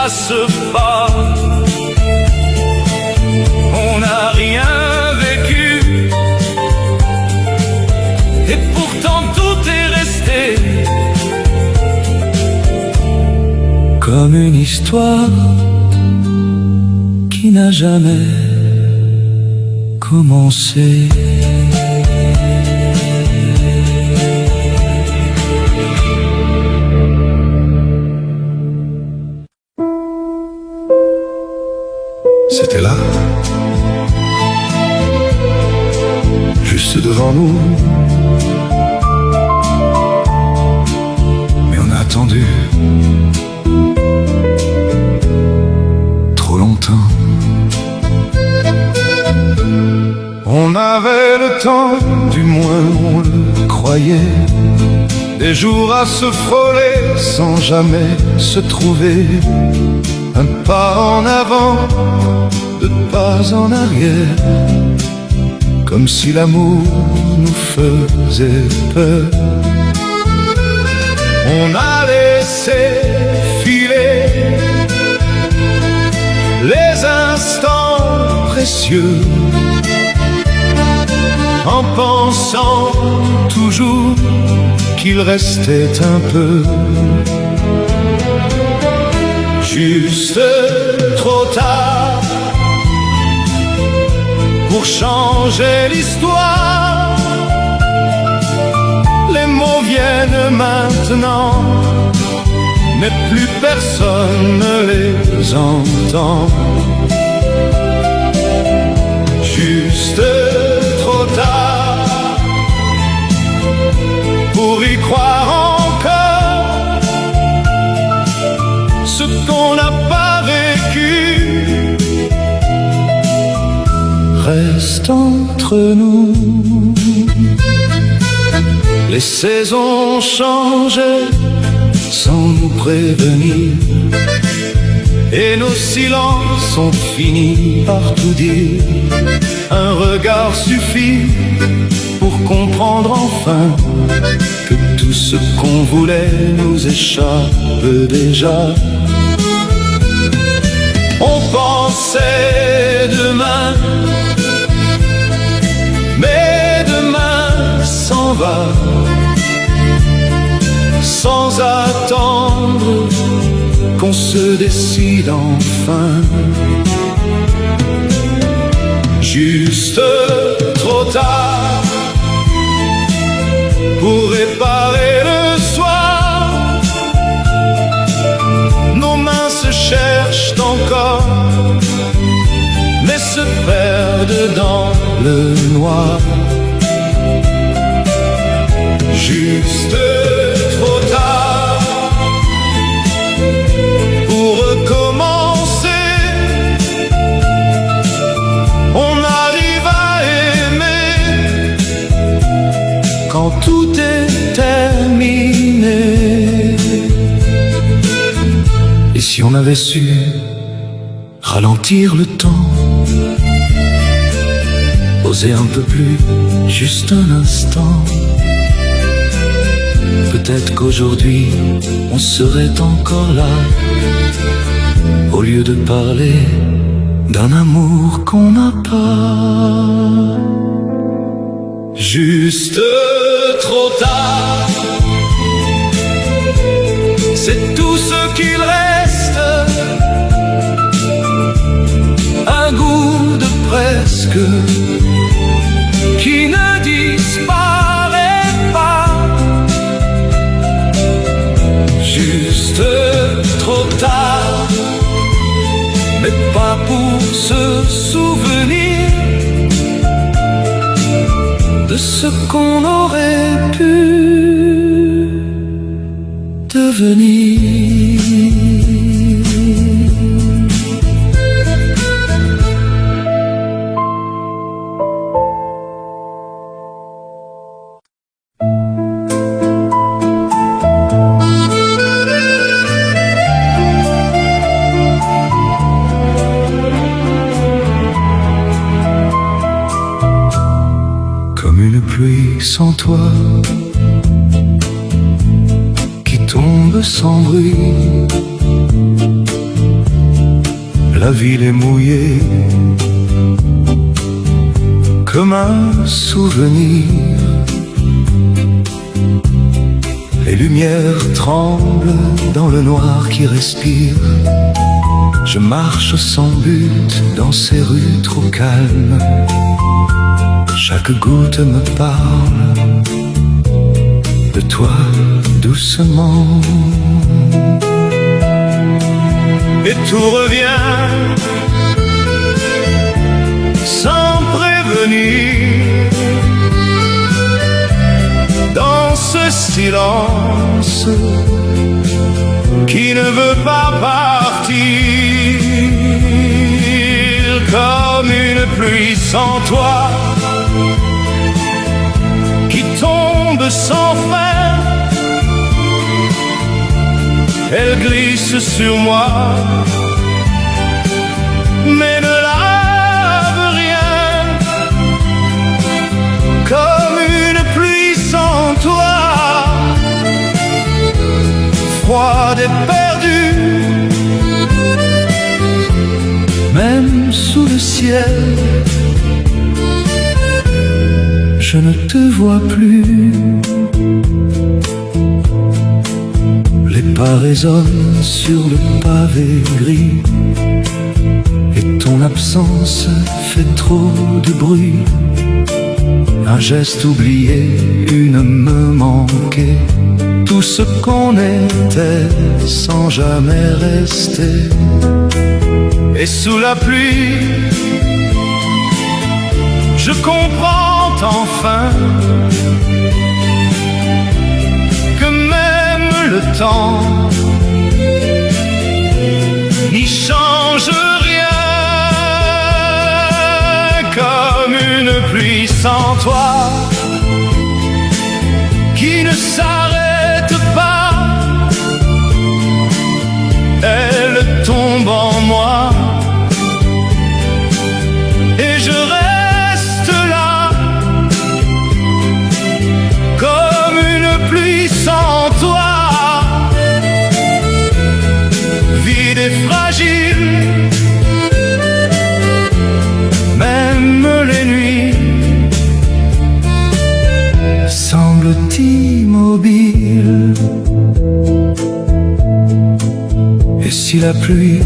passe pas. On n'a rien vécu, et pourtant tout est resté comme une histoire qui n'a jamais commencé. C'était là, juste devant nous, mais on a attendu trop longtemps. On avait le temps, du moins on le croyait, des jours à se frôler sans jamais se trouver. Un pas en avant, deux pas en arrière, comme si l'amour nous faisait peur. On a laissé filer les instants précieux, en pensant toujours qu'il restait un peu. Juste trop tard pour changer l'histoire. Les mots viennent maintenant, mais plus personne ne les entend. Juste trop tard pour y croire encore. Ce qu'on n'a pas vécu reste entre nous. Les saisons changent sans nous prévenir, et nos silences ont fini par tout dire. Un regard suffit pour comprendre enfin que tout ce qu'on voulait nous échappe déjà. On pensait demain, mais demain s'en va, sans attendre qu'on se décide enfin. Juste trop tard pour réparer le soir. Nos mains se cherchent encore, mais se perdent dans le noir. Juste trop tard pour recommencer. On arrive à aimer quand tout est terminé. Et si on avait su ralentir le temps, oser un peu plus, juste un instant, peut-être qu'aujourd'hui on serait encore là, au lieu de parler d'un amour qu'on n'a pas. Juste trop tard, c'est tout ce qu'il reste, un goût de presque qui ne disparaît pas. Juste trop tard, mais pas pour se souvenir de ce qu'on aurait pu devenir. Sans toi, qui tombe sans bruit, la ville est mouillée comme un souvenir. Les lumières tremblent dans le noir qui respire. Je marche sans but dans ces rues trop calmes. Chaque goutte me parle de toi doucement. Et tout revient sans prévenir. Dans ce silence qui ne veut pas partir, comme une pluie sans toi qui tombe sans fin. Elle glisse sur moi mais ne lave rien. Comme une pluie sans toi, froide et perdue. Même sous le ciel, je ne te vois plus. Les pas résonnent sur le pavé gris et ton absence fait trop de bruit. Un geste oublié, une me manquer. Tout ce qu'on était sans jamais rester. Et sous la pluie, je comprends enfin que même le temps n'y change rien. Comme une pluie sans toi qui ne s'arrête pas. Elle tombe en moi et je reste là. Comme une pluie sans toi, vide et fragile. Même les nuits semblent immobiles. Et si la pluie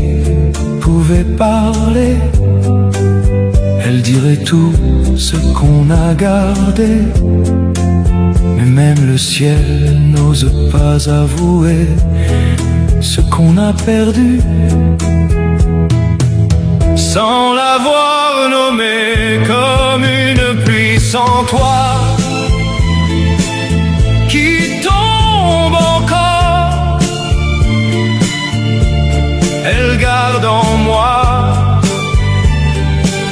pouvait parler, elle dirait tout ce qu'on a gardé. Mais même le ciel n'ose pas avouer ce qu'on a perdu. Sans l'avoir nommé, comme une pluie sans toi qui tombe encore. Elle garde en moi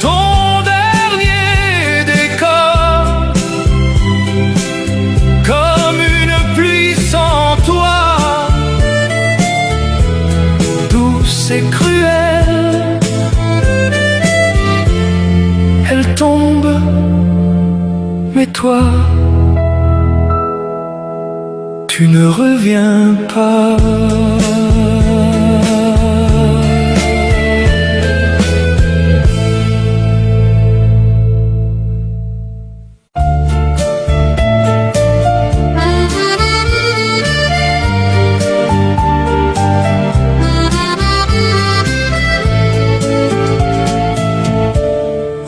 ton dernier décor. Comme une pluie sans toi, douce et cruelle. Elle tombe, mais toi, tu ne reviens pas.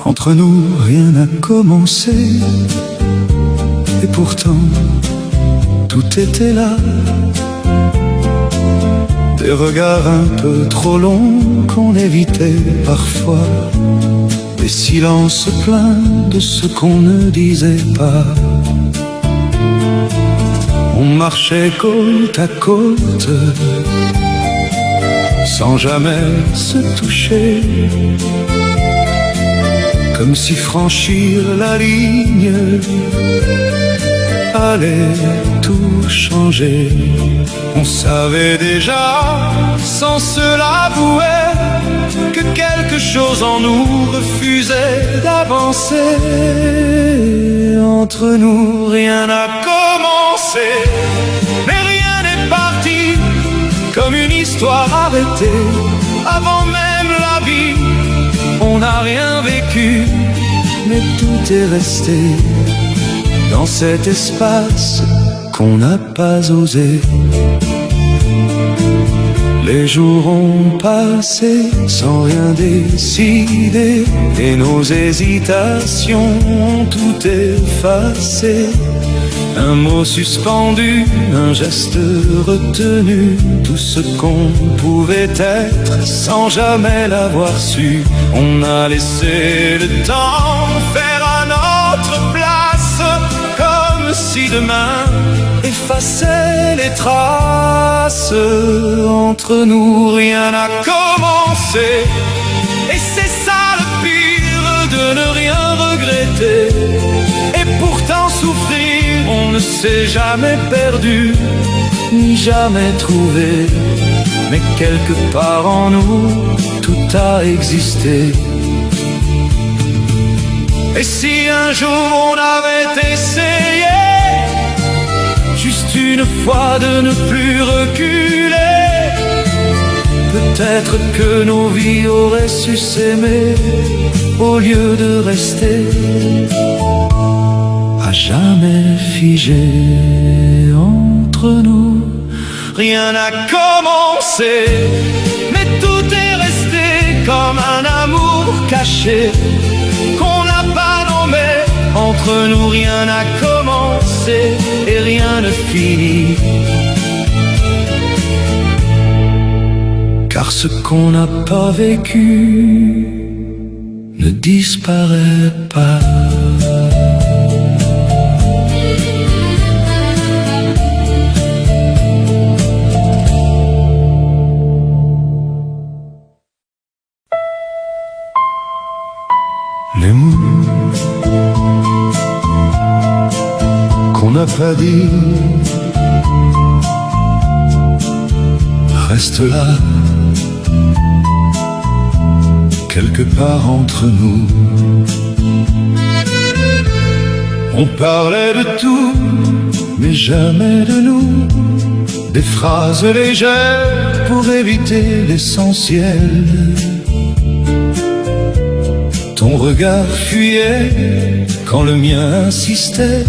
Entre nous, rien n'a commencé, et pourtant, tout était là. Des regards un peu trop longs qu'on évitait parfois, des silences pleins de ce qu'on ne disait pas. On marchait côte à côte, sans jamais se toucher. Comme si franchir la ligne allait tout changer. On savait déjà, sans se l'avouer, que quelque chose en nous refusait d'avancer. Entre nous, rien n'a commencé, mais rien n'est parti, comme une histoire arrêtée, avant même la vie On n'a rien vécu, mais tout est resté dans cet espace qu'on n'a pas osé. Les jours ont passé sans rien décider, et nos hésitations ont tout effacé. Un mot suspendu, un geste retenu, tout ce qu'on pouvait être sans jamais l'avoir su. On a laissé le temps faire à notre place, comme si demain effaçait les traces. Entre nous rien n'a commencé, et c'est ça le pire, de ne rien regretter. Et pourtant souffrir, on ne s'est jamais perdu, ni jamais trouvé. Mais quelque part en nous, tout a existé. Et si un jour on avait essayé, juste une fois, de ne plus reculer, peut-être que nos vies auraient su s'aimer au lieu de rester à jamais figé entre nous. Rien n'a commencé, mais tout est resté comme un amour caché qu'on n'a pas nommé. Entre nous rien n'a commencé et rien ne finit, car ce qu'on n'a pas vécu ne disparaît pas. Les mots qu'on n'a pas dit restent là, quelque part entre nous. On parlait de tout, mais jamais de nous. Des phrases légères pour éviter l'essentiel. Ton regard fuyait quand le mien insistait,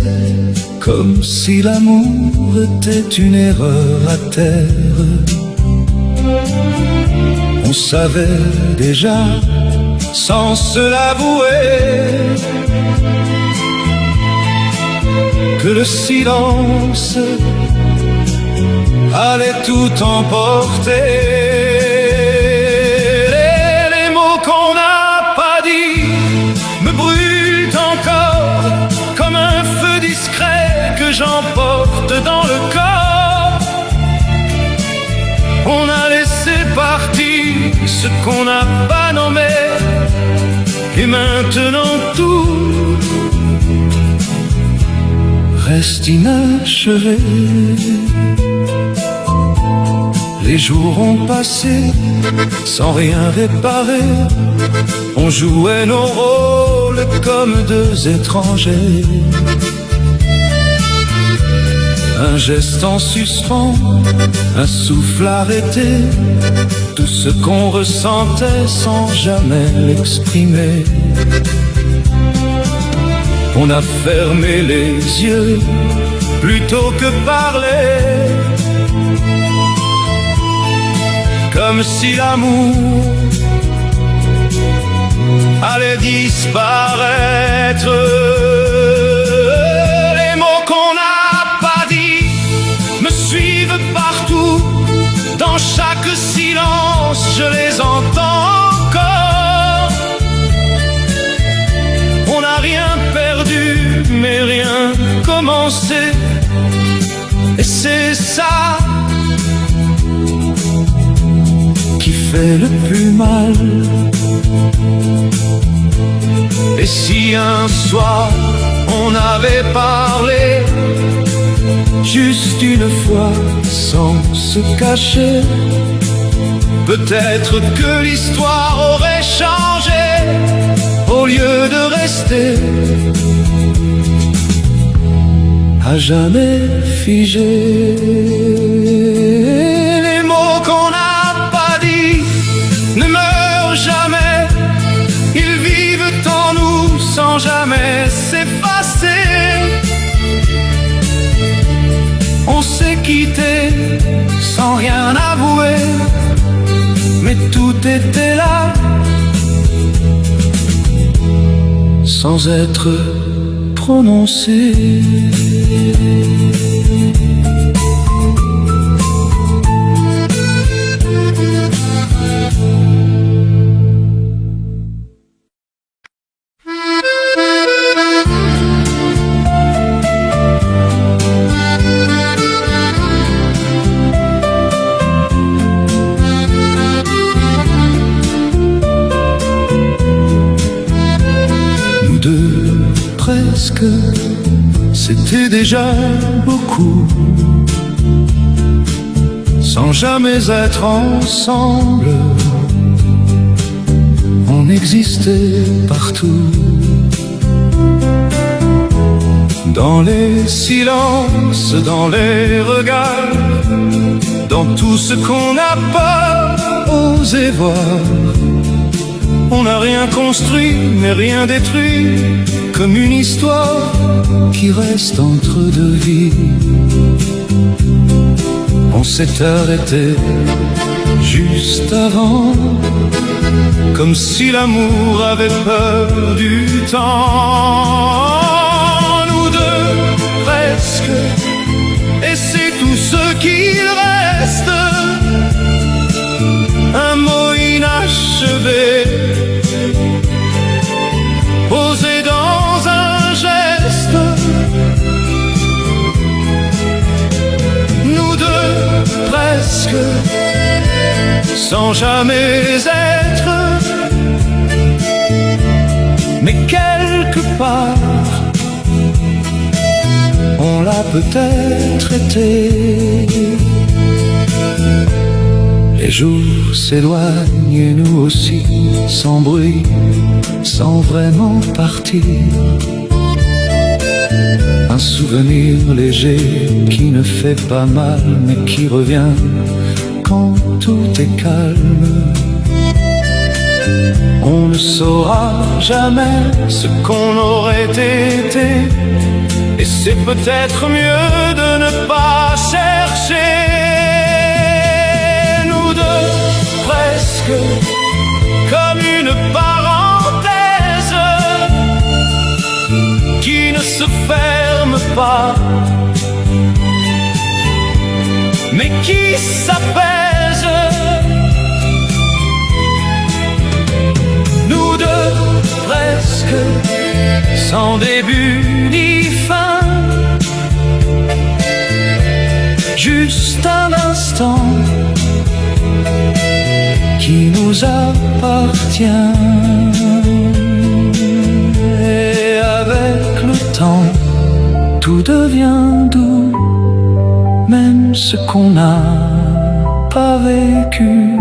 comme si l'amour était une erreur à terre. On savait déjà, sans se l'avouer, que le silence allait tout emporter. Les mots qu'on n'a pas dit me brûlent encore, comme un feu discret que j'emporte dans le corps. On a laissé partir ce qu'on n'a pas nommé, et maintenant tout reste inachevé. Les jours ont passé sans rien réparer. On jouait nos rôles comme deux étrangers. Un geste en suspens, un souffle arrêté, tout ce qu'on ressentait sans jamais l'exprimer. On a fermé les yeux plutôt que parler, comme si l'amour allait disparaître. Les mots qu'on n'a pas dit me suivent partout, dans chaque silence je les entends encore. On n'a rien perdu, mais rien commencé, et c'est ça qui fait le plus mal. Et si un soir on avait parlé, juste une fois, sans se cacher, peut-être que l'histoire aurait changé, au lieu de rester à jamais figé. Les mots qu'on n'a pas dit ne meurent jamais, sans rien avouer, mais tout était là, sans être prononcé. Presque, c'était déjà beaucoup, sans jamais être ensemble. On existait partout, dans les silences, dans les regards, dans tout ce qu'on n'a pas osé voir. On n'a rien construit, mais rien détruit, comme une histoire qui reste entre deux vies. On s'est arrêté juste avant, comme si l'amour avait peur du temps. Nous deux, presque, et c'est tout ce qu'il reste. Un mot inachevé, posé dans un geste. Nous deux, presque, sans jamais être. Mais quelque part, on l'a peut-être été. Les jours s'éloignent et nous aussi, sans bruit, sans vraiment partir. Un souvenir léger qui ne fait pas mal, mais qui revient quand tout est calme. On ne saura jamais ce qu'on aurait été, et c'est peut-être mieux de ne pas chercher. Nous deux, presque, comme une parenthèse qui ne se ferme pas, mais qui s'apaise. Nous deux, presque, sans début ni fin, juste un instant qui nous appartient. Et avec le temps, tout devient doux, même ce qu'on n'a pas vécu.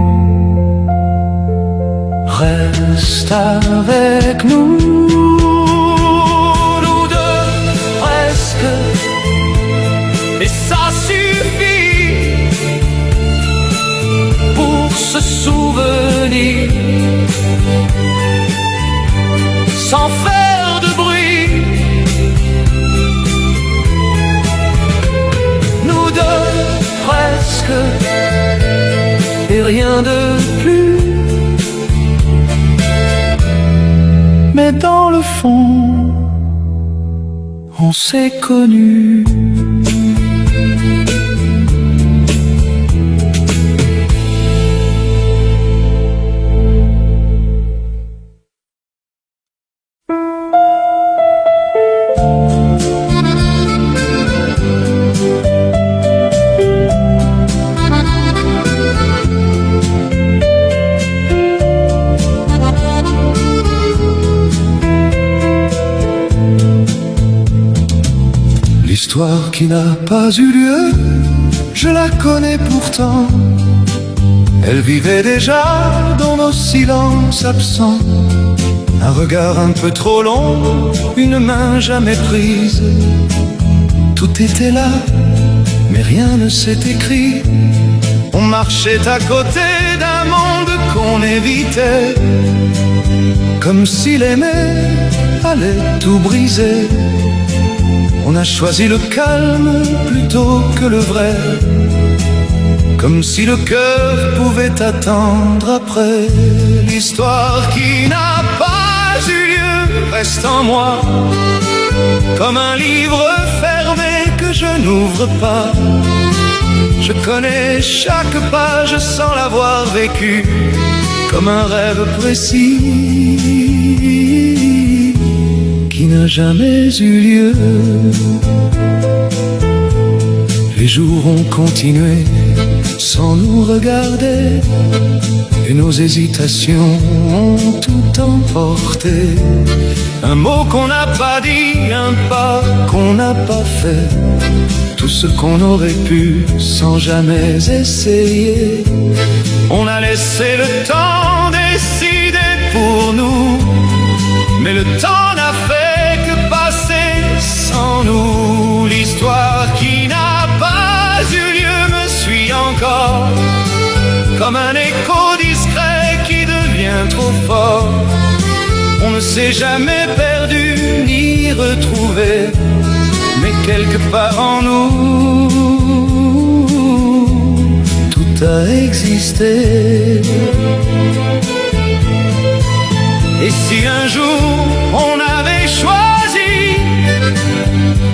Reste avec nous, nous deux, presque, et ça suffit pour se souvenir, sans faire de bruit. Nous deux, presque, et rien de plus. Mais dans le fond, on s'est connus. L'histoire qui n'a pas eu lieu, je la connais pourtant. Elle vivait déjà dans nos silences absents. Un regard un peu trop long, une main jamais prise. Tout était là, mais rien ne s'est écrit. On marchait à côté d'un monde qu'on évitait, comme si l'aimer allait tout briser. On a choisi le calme plutôt que le vrai, comme si le cœur pouvait attendre après. L'histoire qui n'a pas eu lieu reste en moi, comme un livre fermé que je n'ouvre pas. Je connais chaque page sans l'avoir vécu, comme un rêve précis qui n'a jamais eu lieu. Les jours ont continué sans nous regarder, et nos hésitations ont tout emporté. Un mot qu'on n'a pas dit, un pas qu'on n'a pas fait, tout ce qu'on aurait pu sans jamais essayer. On a laissé le temps décider pour nous, mais le temps n'a fait que passer sans nous. L'histoire qui n'a pas eu lieu me suit encore, comme un écho discret qui devient trop fort. On ne s'est jamais perdu ni retrouvé, mais quelque part en nous, tout a existé. Et si un jour on avait choisi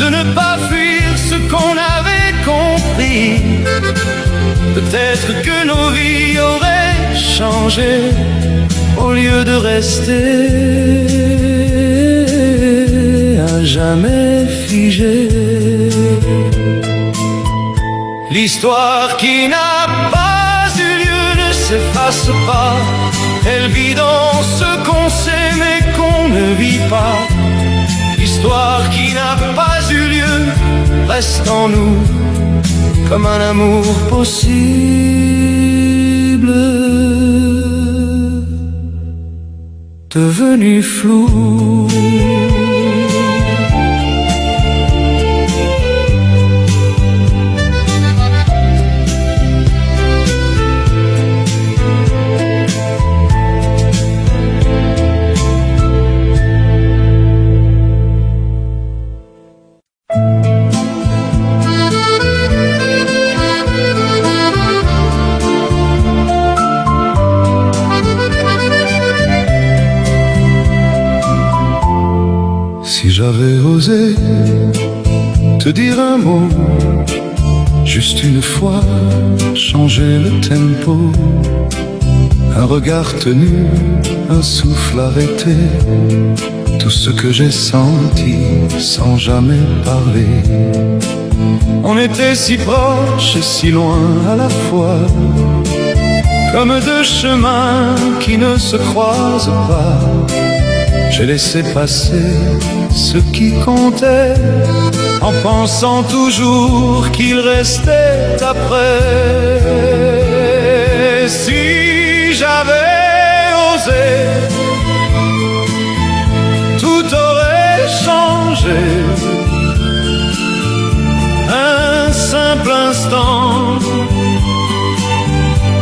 de ne pas fuir ce qu'on avait compris, peut-être que nos vies auraient changé au lieu de rester à jamais figées. L'histoire qui n'a pas eu lieu ne s'efface pas, elle vit dans ce qu'on sait mais qu'on ne vit pas. L'histoire qui n'a pas eu lieu reste en nous, comme un amour possible devenu flou. Si j'avais osé te dire un mot, juste une fois, changer le tempo, un regard tenu, un souffle arrêté, tout ce que j'ai senti sans jamais parler. On était si proches et si loin à la fois, comme deux chemins qui ne se croisent pas. J'ai laissé passer ce qui comptait, en pensant toujours qu'il restait après. Si j'avais osé, tout aurait changé. Un simple instant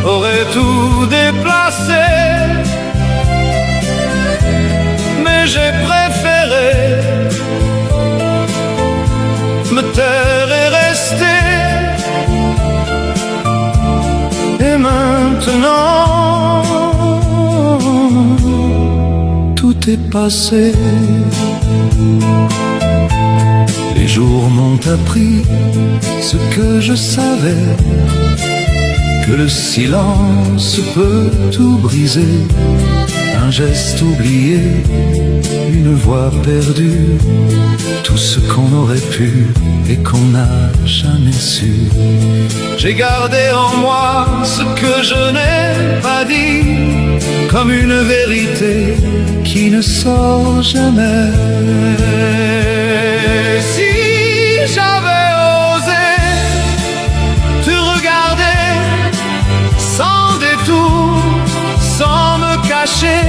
aurait tout déplacé. J'ai préféré me taire et rester. Et maintenant, tout est passé. Les jours m'ont appris ce que je savais, que le silence peut tout briser. Un geste oublié, une voix perdue, tout ce qu'on aurait pu et qu'on n'a jamais su. J'ai gardé en moi ce que je n'ai pas dit, comme une vérité qui ne sort jamais. Si j'avais osé te regarder sans détour, sans me cacher,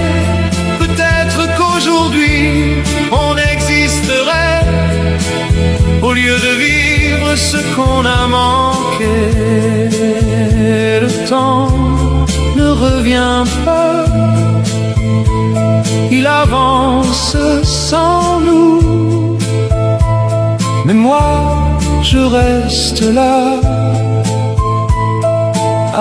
peut-être qu'aujourd'hui on existerait, au lieu de vivre ce qu'on a manqué. Le temps ne revient pas, il avance sans nous, mais moi je reste là,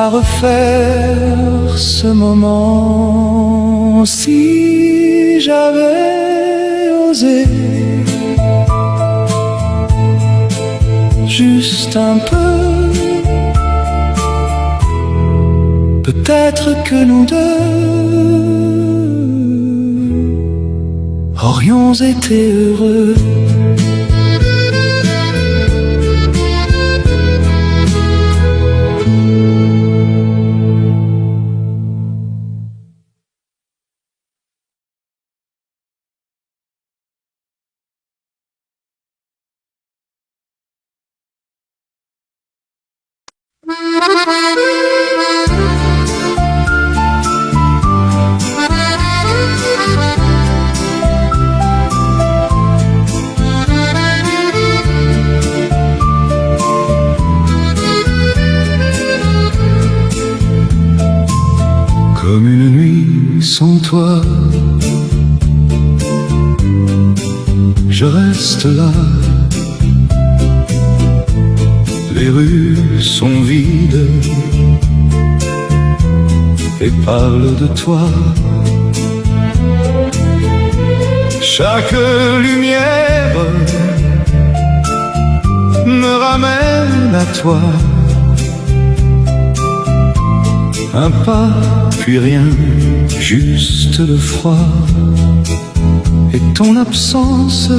à refaire ce moment. Si j'avais osé juste un peu, peut-être que nous deux aurions été heureux. Comme une nuit sans toi, je reste là. Les rues sont vides et parlent de toi. Chaque lumière me ramène à toi. Un pas, puis rien, juste le froid et ton absence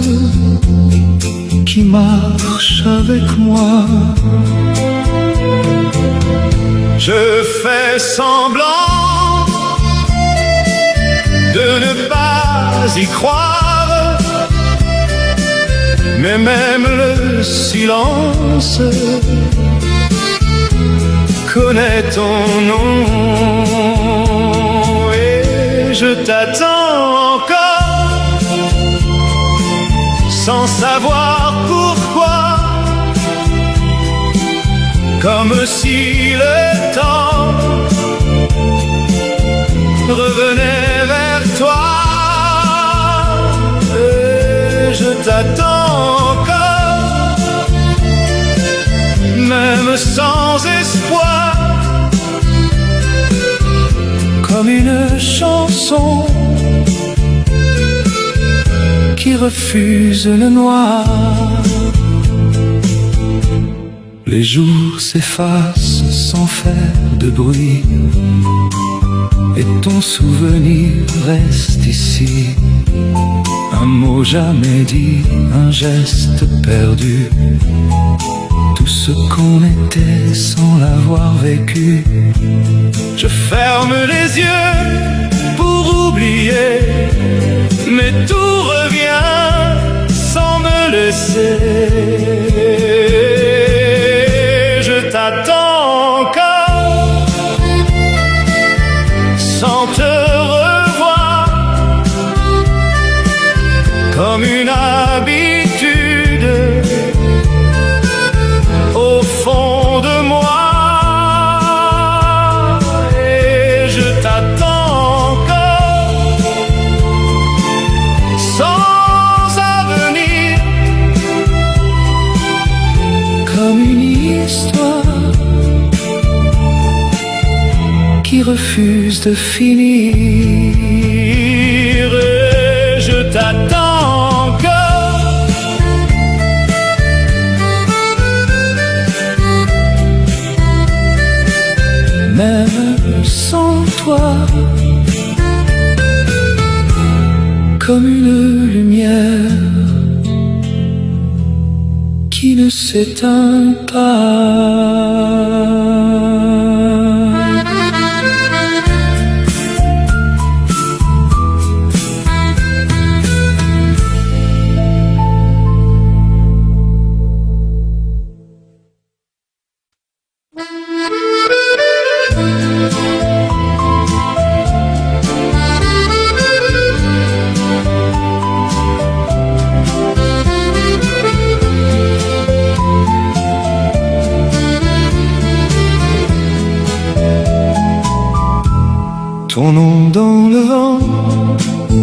qui marche avec moi. Je fais semblant de ne pas y croire, mais même le silence connais ton nom et je t'attends encore sans savoir pourquoi, comme si le temps revenait vers toi et je t'attends encore, même sans espoir. Comme une chanson qui refuse le noir. Les jours s'effacent sans faire de bruit et ton souvenir reste ici. Un mot jamais dit, un geste perdu, tout ce qu'on était sans l'avoir vécu. Je ferme les yeux pour oublier, mais tout revient sans me laisser. Je t'attends encore sans te revoir, comme une habitude au fond de moi. Qui refuse de finir. Et je t'attends encore, même sans toi, comme une lumière qui ne s'éteint pas. Ton nom dans le vent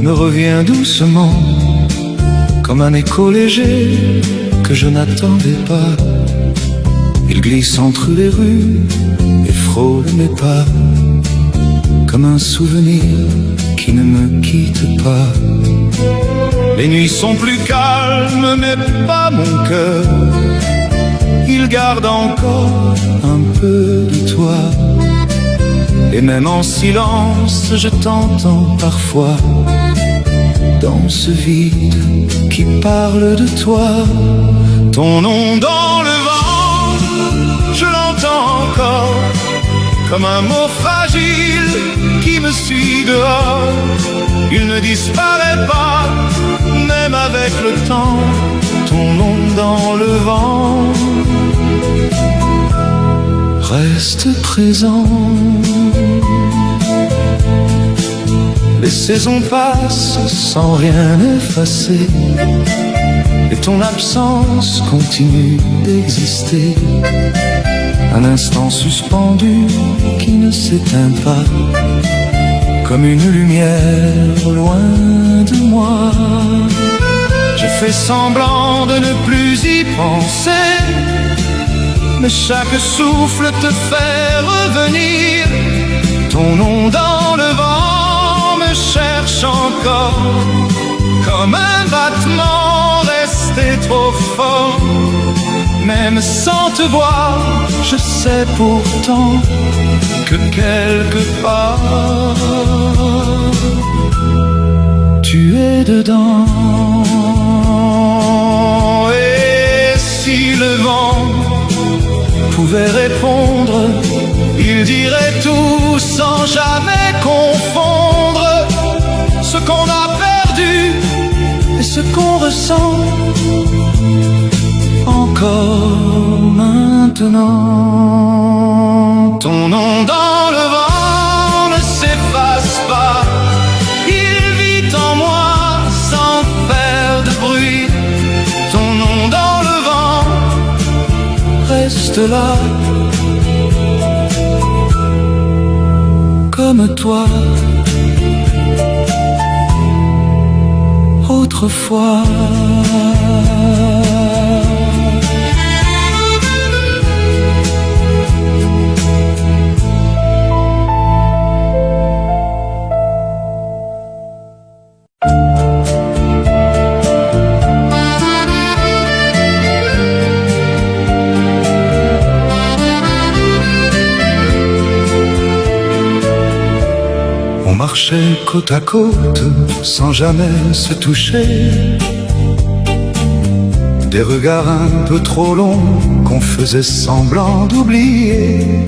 me revient doucement, comme un écho léger que je n'attendais pas. Il glisse entre les rues et trop l'aimais pas, comme un souvenir qui ne me quitte pas. Les nuits sont plus calmes, mais pas mon cœur. Il garde encore un peu de toi. Et même en silence, je t'entends parfois dans ce vide qui parle de toi. Ton nom dans le vent, je l'entends encore, comme un mot fragile qui me suit dehors. Il ne disparaît pas, même avec le temps. Ton nom dans le vent reste présent. Les saisons passent sans rien effacer, et ton absence continue d'exister. Un instant suspendu qui ne s'éteint pas, comme une lumière loin de moi. Je fais semblant de ne plus y penser, mais chaque souffle te fait revenir. Ton nom dans le vent me cherche encore, comme un battement resté trop fort. Même sans te voir, je sais pourtant que quelque part tu es dedans. Et si le vent pouvait répondre, il dirait tout sans jamais confondre ce qu'on a perdu et ce qu'on ressent encore maintenant. Ton nom dans le vent ne s'efface pas, il vit en moi sans faire de bruit. Ton nom dans le vent reste là, comme toi autrefois. On marchait côte à côte sans jamais se toucher, des regards un peu trop longs qu'on faisait semblant d'oublier.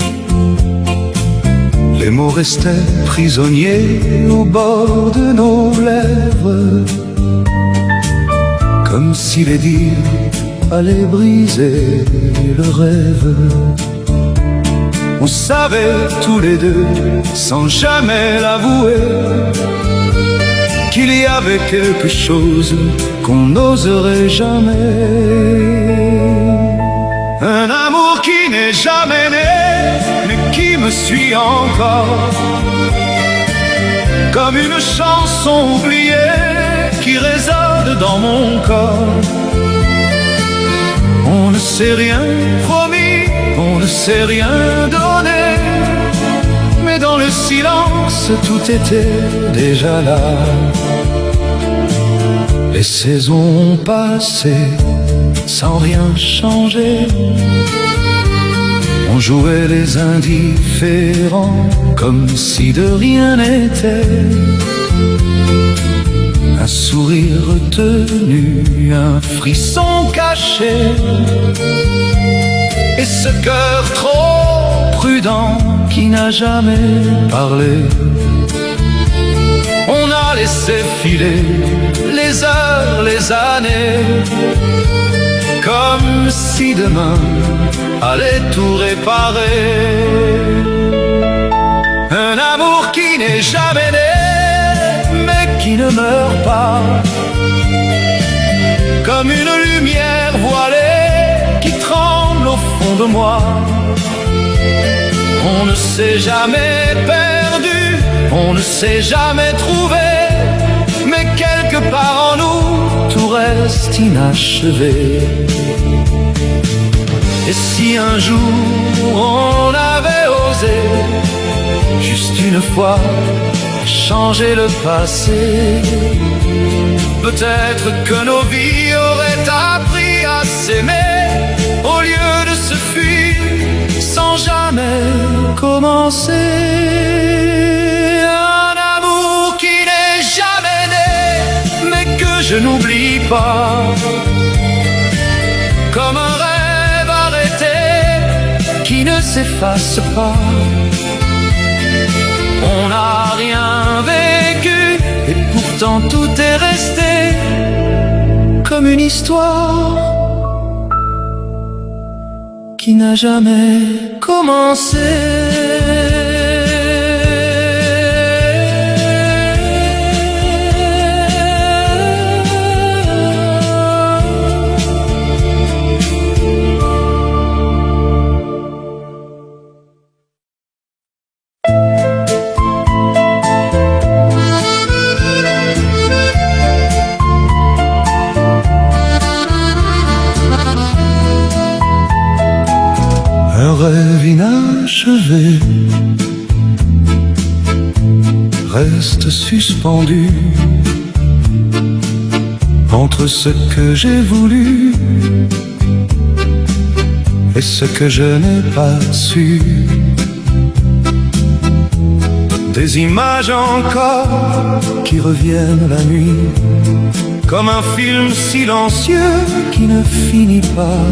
Les mots restaient prisonniers au bord de nos lèvres, comme si les dire allait briser le rêve. On savait tous les deux, sans jamais l'avouer, qu'il y avait quelque chose qu'on n'oserait jamais. Un amour qui n'est jamais né, mais qui me suit encore, comme une chanson oubliée qui résonne dans mon corps. On ne s'est rien promis, on ne s'est rien donné, mais dans le silence tout était déjà là. Les saisons ont passé sans rien changer, on jouait les indifférents comme si de rien n'était. Un sourire retenu, un frisson caché, et ce cœur trop prudent qui n'a jamais parlé. On a laissé filer les heures, les années, comme si demain allait tout réparer. Un amour qui n'est jamais né, mais qui ne meurt pas, comme une lumière voilée qui tremble au fond de moi. On ne s'est jamais perdu, on ne s'est jamais trouvé, mais quelque part en nous tout reste inachevé. Et si un jour on avait osé osé, juste une fois, changer le passé. Peut-être que nos vies auraient appris à s'aimer, au lieu de se fuir sans jamais commencer. Un amour qui n'est jamais né, mais que je n'oublie pas, comme un rêve arrêté qui ne s'efface pas. On n'a rien vécu et pourtant tout est resté comme une histoire qui n'a jamais commencé. Un rêve inachevé reste suspendu entre ce que j'ai voulu et ce que je n'ai pas su. Des images encore qui reviennent la nuit, comme un film silencieux qui ne finit pas.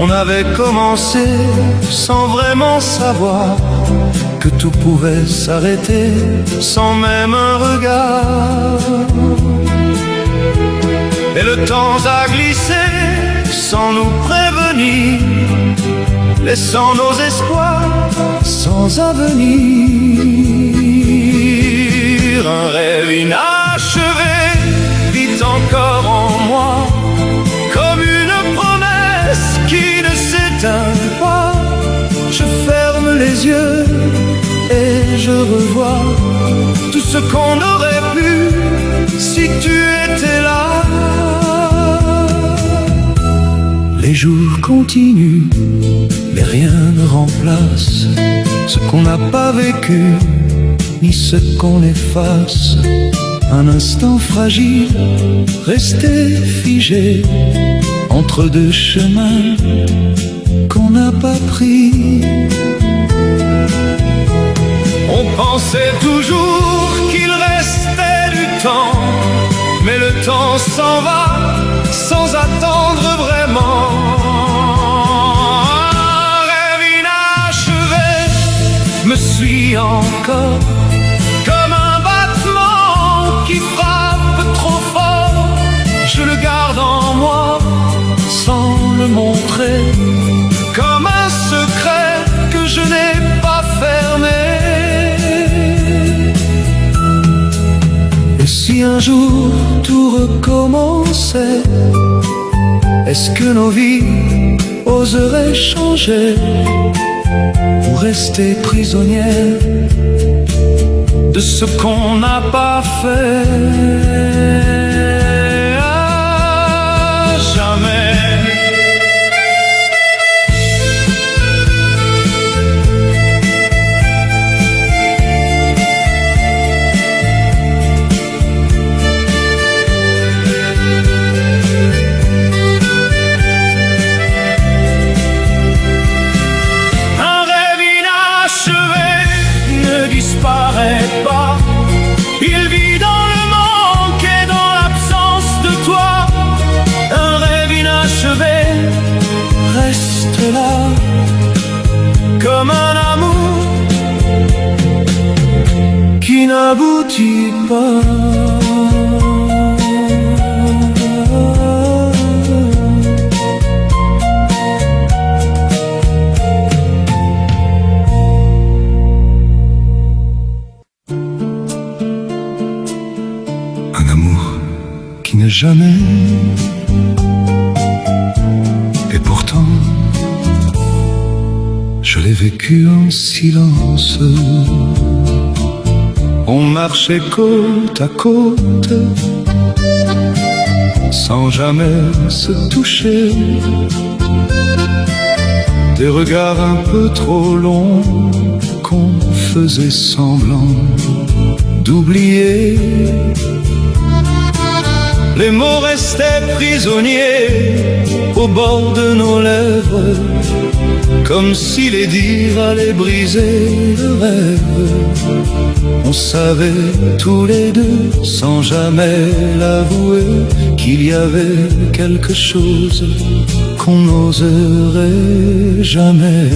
On avait commencé sans vraiment savoir que tout pouvait s'arrêter sans même un regard. Et le temps a glissé sans nous prévenir, laissant nos espoirs sans avenir. Un rêve inachevé vit encore en moi, comme une promesse qui ne s'éteint pas. Je ferme les yeux et je revois tout ce qu'on aurait pu si tu étais là. Les jours continuent, mais rien ne remplace ce qu'on n'a pas vécu, ni ce qu'on efface. Un instant fragile, resté figé entre deux chemins qu'on n'a pas pris. On pensait toujours qu'il restait du temps, mais le temps s'en va sans attendre vraiment. Un rêve inachevé me suit encore, comme un battement qui frappe trop fort. Je le garde en moi sans le montrer, comme un secret que je n'ai pas fermé. Et si un jour tout recommençait, est-ce que nos vies oseraient changer ou rester prisonnières de ce qu'on n'a pas fait? Jamais. Disparaît pas, il vit dans le manque et dans l'absence de toi. Un rêve inachevé reste là, comme un amour qui n'aboutit pas. Qui n'est jamais, et pourtant je l'ai vécu en silence. On marchait côte à côte sans jamais se toucher, des regards un peu trop longs qu'on faisait semblant d'oublier. Les mots restaient prisonniers au bord de nos lèvres, comme si les dire allait briser le rêve. On savait tous les deux, sans jamais l'avouer, qu'il y avait quelque chose qu'on n'oserait jamais.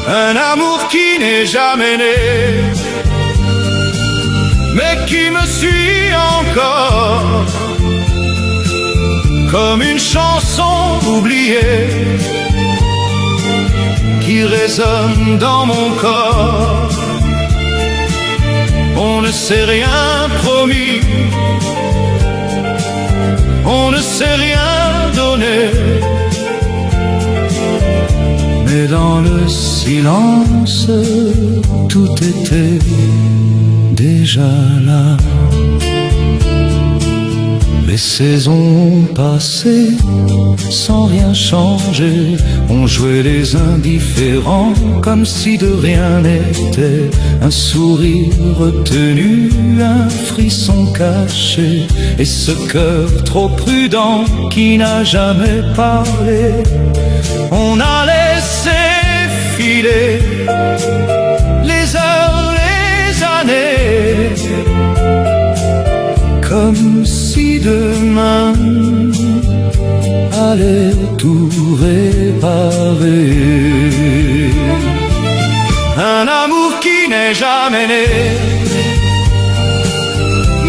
Un amour qui n'est jamais né, mais qui me suit encore, comme une chanson oubliée qui résonne dans mon corps. On ne s'est rien promis, on ne s'est rien donné, mais dans le silence, tout était déjà là. Les saisons passées, sans rien changer, on jouait les indifférents comme si de rien n'était. Un sourire retenu, un frisson caché, et ce cœur trop prudent qui n'a jamais parlé. On a laissé filer les heures, les années, comme si demain allait tout réparer. Un amour qui n'est jamais né,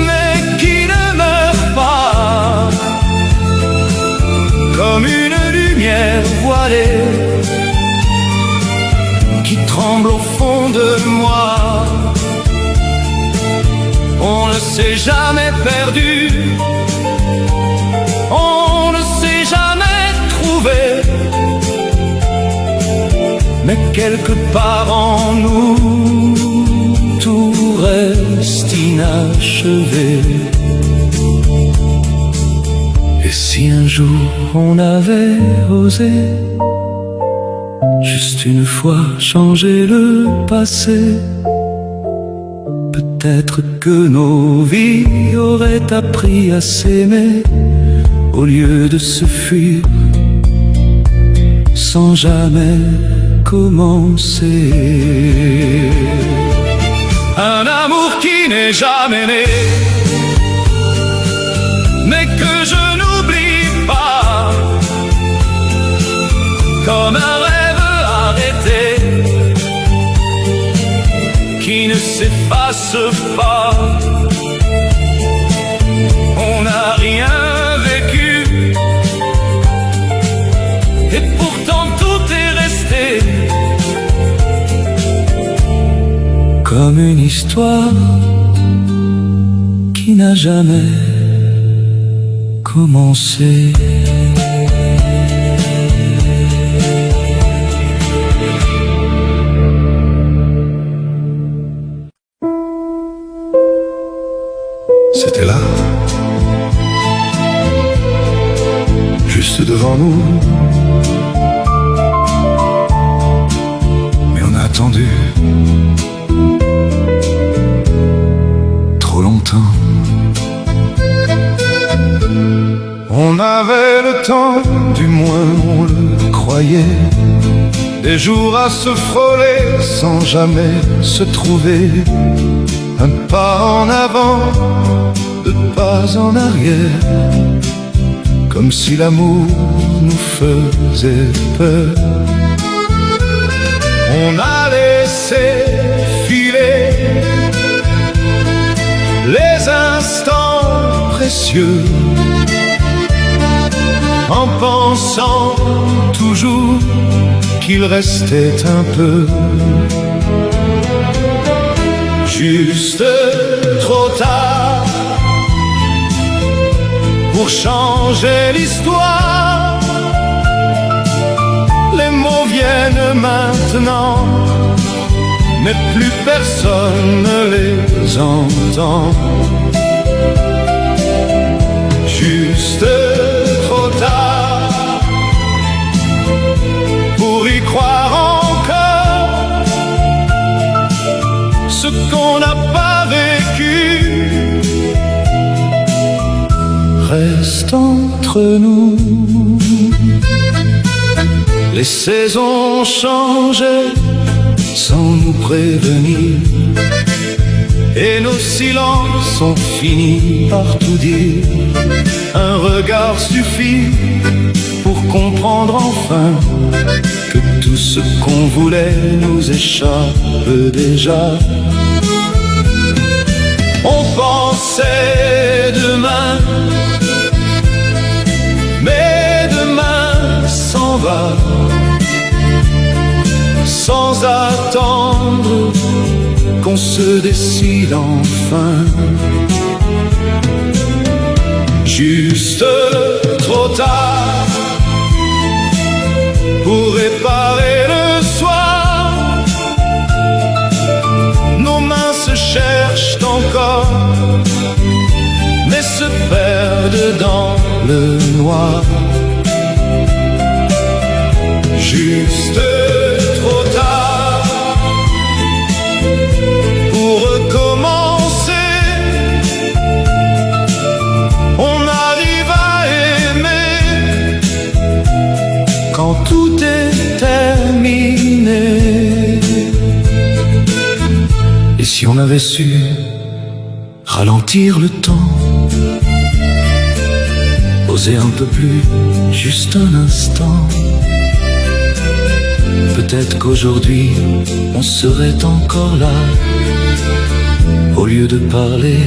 mais qui ne meurt pas, comme une lumière voilée qui tremble au fond de moi. On ne s'est jamais perdu, on ne s'est jamais trouvé, mais quelque part en nous, tout reste inachevé. Et si un jour on avait osé, juste une fois changer le passé, peut-être que nos vies auraient appris à s'aimer au lieu de se fuir sans jamais commencer. Un amour qui n'est jamais né, mais que je n'oublie pas, comme un rêve arrêté qui ne s'efface pas. On n'a rien vécu, et pourtant tout est resté, comme une histoire qui n'a jamais commencé. C'était là, juste devant nous, mais on a attendu trop longtemps. On avait le temps, du moins on le croyait, des jours à se frôler sans jamais se trouver. Un pas en avant, deux pas en arrière, comme si l'amour nous faisait peur. On a laissé filer les instants précieux, en pensant toujours qu'il restait un peu. Juste trop tard pour changer l'histoire. Les mots viennent maintenant, mais plus personne ne les entend. Juste trop tard reste entre nous. Les saisons changent sans nous prévenir, et nos silences ont fini par tout dire. Un regard suffit pour comprendre enfin que tout ce qu'on voulait nous échappe déjà. On pensait demain, mais demain s'en va, sans attendre qu'on se décide enfin. Juste trop tard pour réparer le soir. Nos mains se cherchent encore, mais se perdent dans le noir. Juste trop tard pour recommencer. On arrive à aimer quand tout est terminé. Et si on avait su ralentir le temps, oser un peu plus, juste un instant, peut-être qu'aujourd'hui on serait encore là, au lieu de parler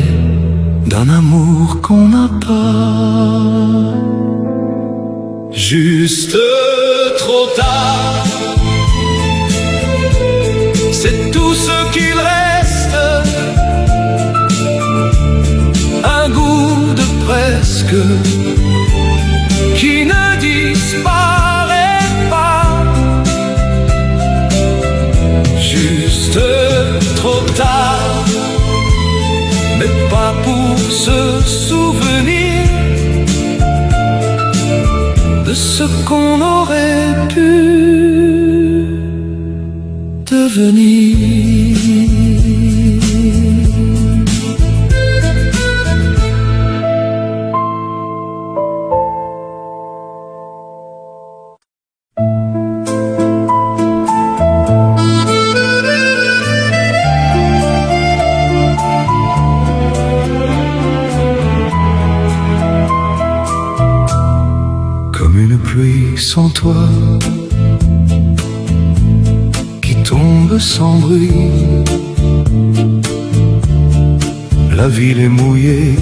d'un amour qu'on n'a pas. Juste trop tard, c'est tout ce qu'il reste. Un goût de presque qui ne disparaît pas. Juste trop tard, mais pas pour se souvenir de ce qu'on aurait pu devenir. Sans toi, qui tombe sans bruit, la ville est mouillée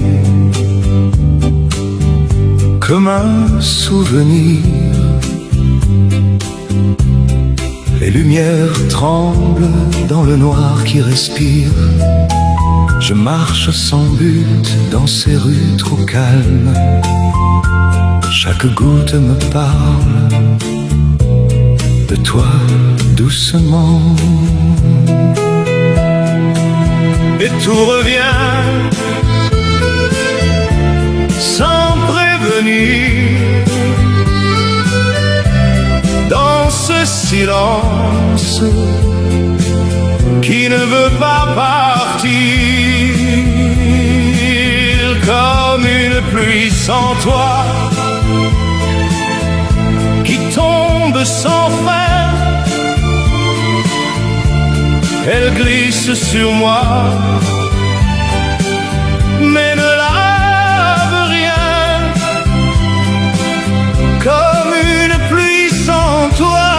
comme un souvenir. Les lumières tremblent dans le noir qui respire. Je marche sans but dans ces rues trop calmes. Chaque goutte me parle de toi doucement. Et tout revient sans prévenir. Dans ce silence qui ne veut pas partir, comme une pluie sans toi qui tombe sans fin. Elle glisse sur moi, mais ne lave rien. Comme une pluie sans toi,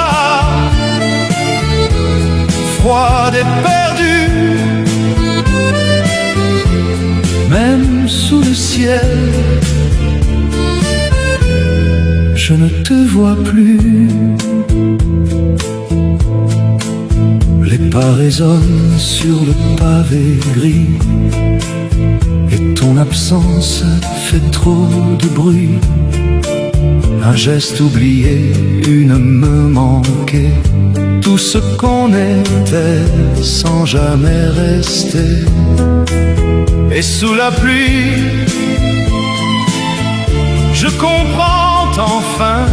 froide et perdue, même sous le ciel, je ne te vois plus. Les pas résonnent sur le pavé gris, et ton absence fait trop de bruit. Un geste oublié, une me manquer, tout ce qu'on était sans jamais rester. Et sous la pluie, je comprends enfin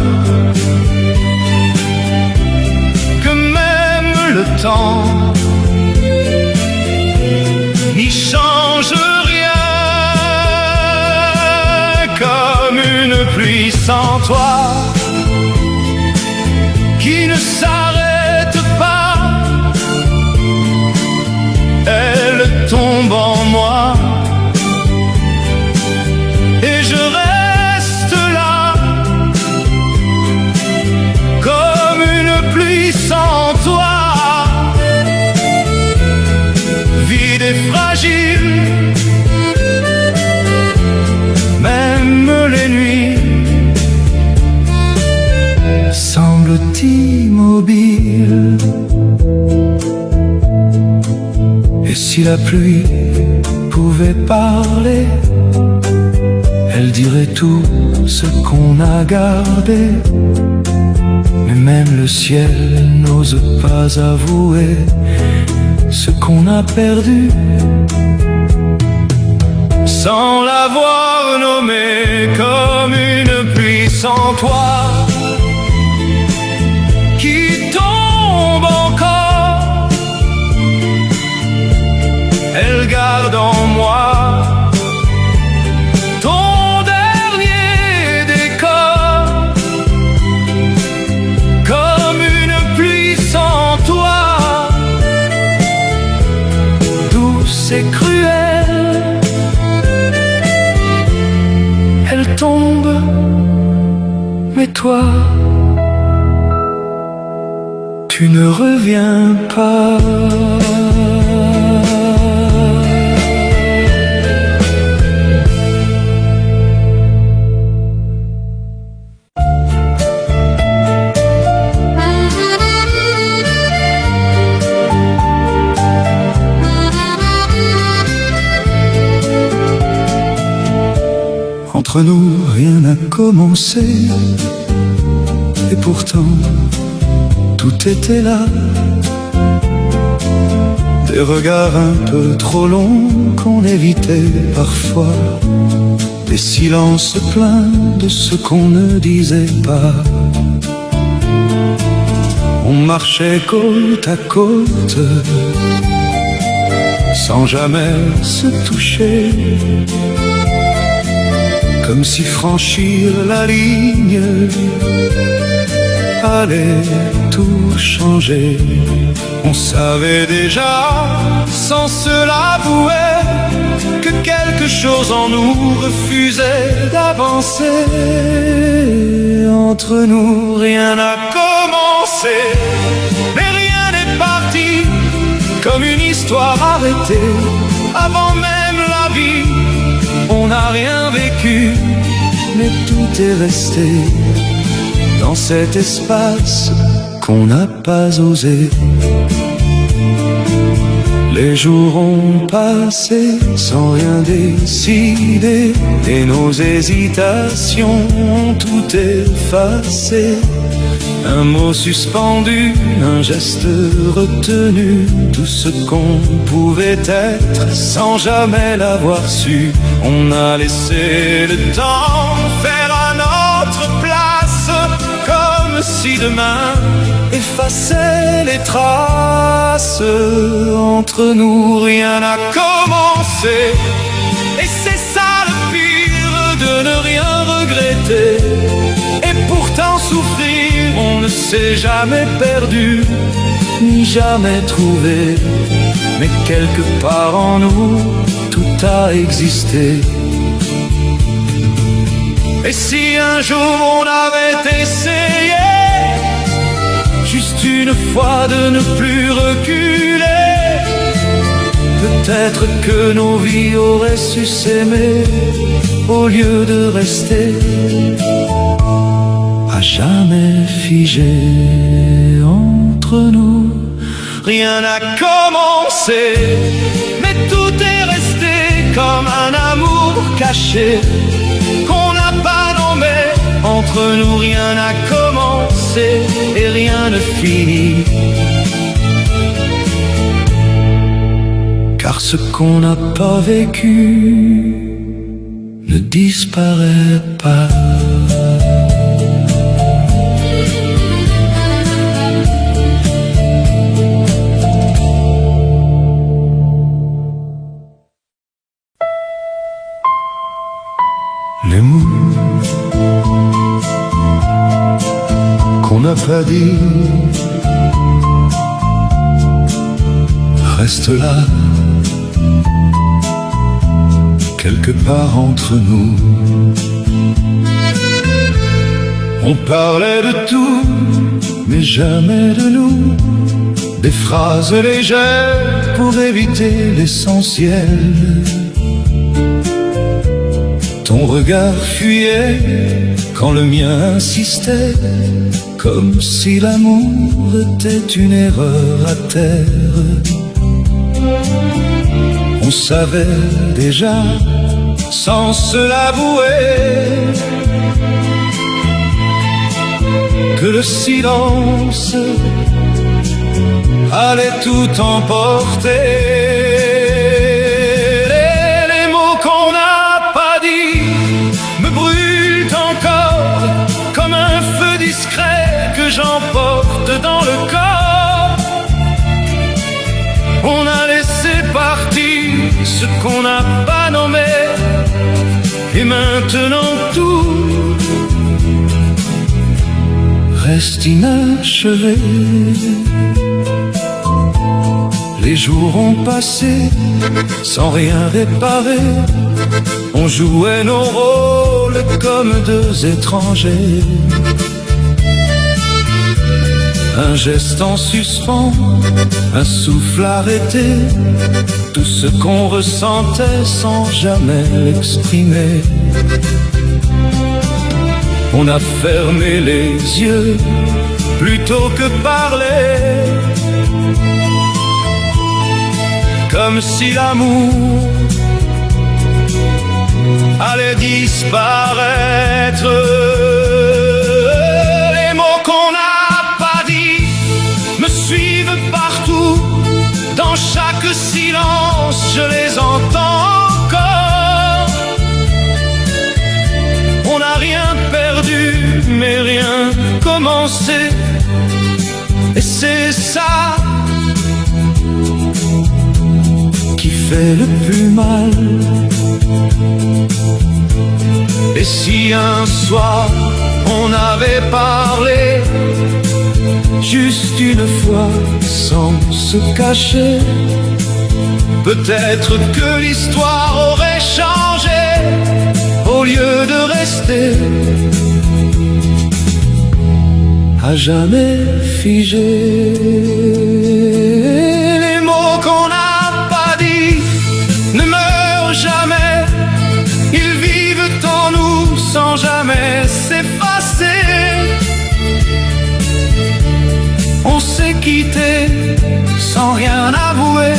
que même le temps n'y change rien. Comme pluie sans toi qui ne s'arrête pas. Elle tombe en moi et je reste là comme une pluie sans toi, vide et fragile. Même les nuits semblent immobiles. Et si la pluie pouvait parler, elle dirait tout ce qu'on a gardé. Mais même le ciel n'ose pas avouer ce qu'on a perdu. Sans l'avoir nommée comme une pluie sans toi qui tombe encore, elle garde en moi ton dernier décor. Comme une pluie sans toi, douce et cruelle, elle tombe, mais toi, tu ne reviens pas. Entre nous, rien n'a commencé, et pourtant, tout était là. Des regards un peu trop longs qu'on évitait parfois, des silences pleins de ce qu'on ne disait pas. On marchait côte à côte, sans jamais se toucher, comme si franchir la ligne allait tout changer. On savait déjà, sans se l'avouer, que quelque chose en nous refusait d'avancer. Entre nous, rien n'a commencé, mais rien n'est parti, comme une histoire arrêtée. Avant même la vie, on n'a rien vécu, mais tout est resté dans cet espace qu'on n'a pas osé. Les jours ont passé sans rien décider, et nos hésitations ont tout effacé. Un mot suspendu, un geste retenu, tout ce qu'on pouvait être sans jamais l'avoir su. On a laissé le temps faire à notre place, comme si demain effaçait les traces. Entre nous, rien n'a commencé, et c'est ça le pire, de ne rien regretter. Et pourtant souffrir, on ne s'est jamais perdu, ni jamais trouvé. Mais quelque part en nous, tout a existé. Et si un jour on avait essayé, juste une fois, de ne plus reculer, peut-être que nos vies auraient su s'aimer, au lieu de rester à jamais figé entre nous. Rien n'a commencé, mais tout est resté comme un amour caché qu'on n'a pas nommé. Entre nous, rien n'a commencé et rien ne finit, car ce qu'on n'a pas vécu ne disparaît pas. les mots qu'on n'a pas dit restent là, quelque part entre nous. On parlait de tout, mais jamais de nous. Des phrases légères pour éviter l'essentiel. Ton regard fuyait quand le mien insistait, comme si l'amour était une erreur à terre. On savait déjà, sans se l'avouer, que le silence allait tout emporter. Les mots qu'on n'a pas dit me brûlent encore comme un feu discret que j'emporte dans le corps. On a laissé partir ce qu'on n'a pas nommé, et maintenant tout reste inachevé. Les jours ont passé sans rien réparer. On jouait nos rôles comme deux étrangers. Un geste en suspens, un souffle arrêté, tout ce qu'on ressentait sans jamais l'exprimer. On a fermé les yeux plutôt que parler, comme si l'amour allait disparaître. Les mots qu'on n'a pas dit me suivent partout. Dans chaque silence, je les entends encore. On n'a rien perdu, mais rien commencé. Et c'est ça qui fait le plus mal. Et si un soir on avait parlé, juste une fois, sans se cacher, peut-être que l'histoire aurait changé. Au lieu de rester à jamais figé. Les mots qu'on n'a pas dit ne meurent jamais. Ils vivent en nous sans jamais s'effacer. On s'est quitté sans rien avouer,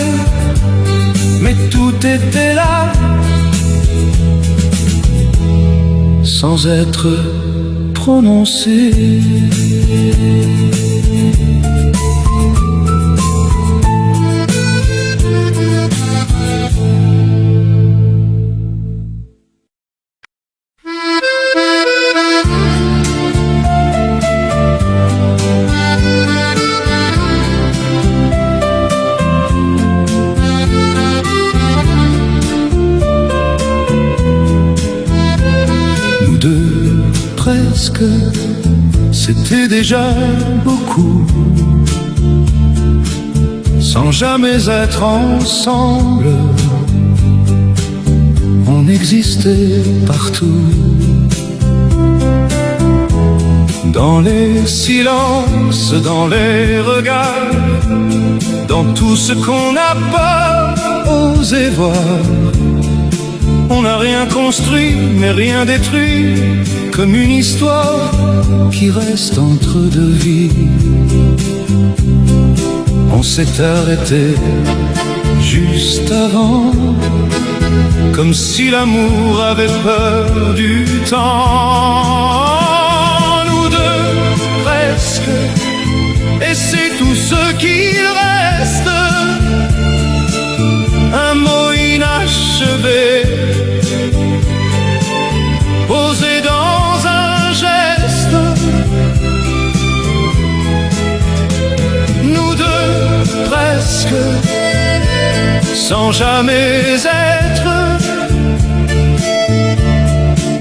mais tout était là sans être prononcé. Presque, c'était déjà beaucoup, sans jamais être ensemble. On existait partout, dans les silences, dans les regards, dans tout ce qu'on n'a pas osé voir. On n'a rien construit, mais rien détruit, comme une histoire qui reste entre deux vies. On s'est arrêté juste avant, comme si l'amour avait peur du temps. Nous deux, presque, et c'est tout ce qu'il reste. Un mot inachevé, posé dans un geste. Nous deux, presque, sans jamais être.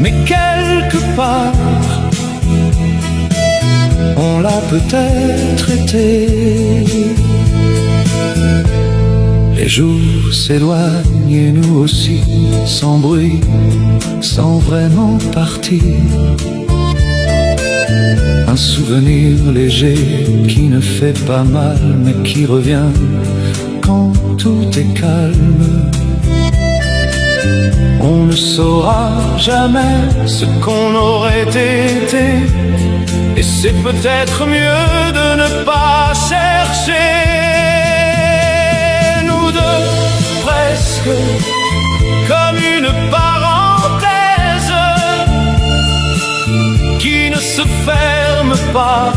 Mais quelque part, on l'a peut-être été. Les jours s'éloignent et nous aussi, sans bruit, sans vraiment partir. Un souvenir léger qui ne fait pas mal, mais qui revient quand tout est calme. On ne saura jamais ce qu'on aurait été, et c'est peut-être mieux de ne pas chercher. Nous deux, presque comme une parenthèse qui ne se ferme pas,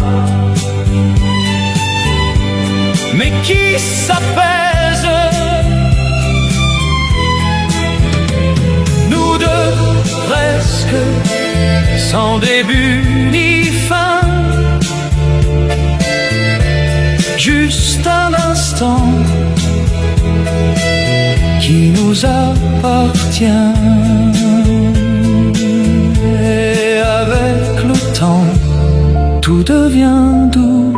mais qui s'apaise. Nous deux, presque sans début ni fin, juste un instant qui nous appartient. Et avec le temps, tout devient doux,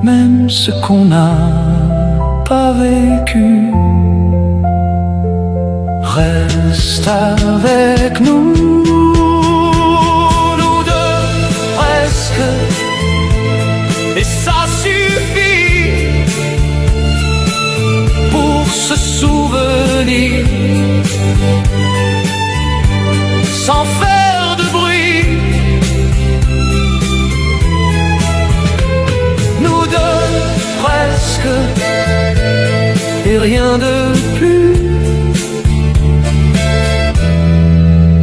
même ce qu'on n'a pas vécu. Reste avec nous, nous deux, presque, et ça suffit pour se souvenir, sans faire de bruit. Nous deux, presque, et rien de plus.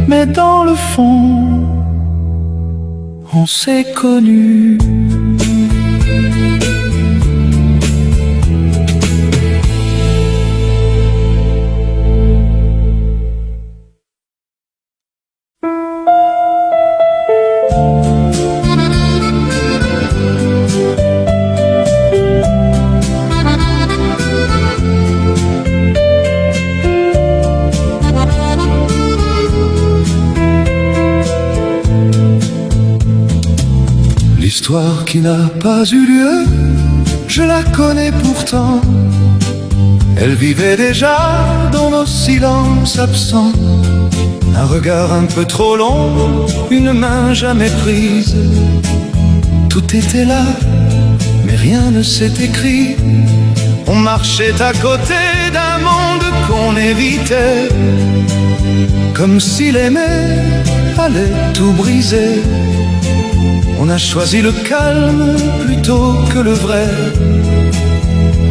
Mais dans le fond, on s'est connus. L'histoire qui n'a pas eu lieu, je la connais pourtant. Elle vivait déjà dans nos silences absents. Un regard un peu trop long, une main jamais prise. Tout était là, mais rien ne s'est écrit. On marchait à côté d'un monde qu'on évitait, comme s'il aimait allait tout briser. On a choisi le calme plutôt que le vrai,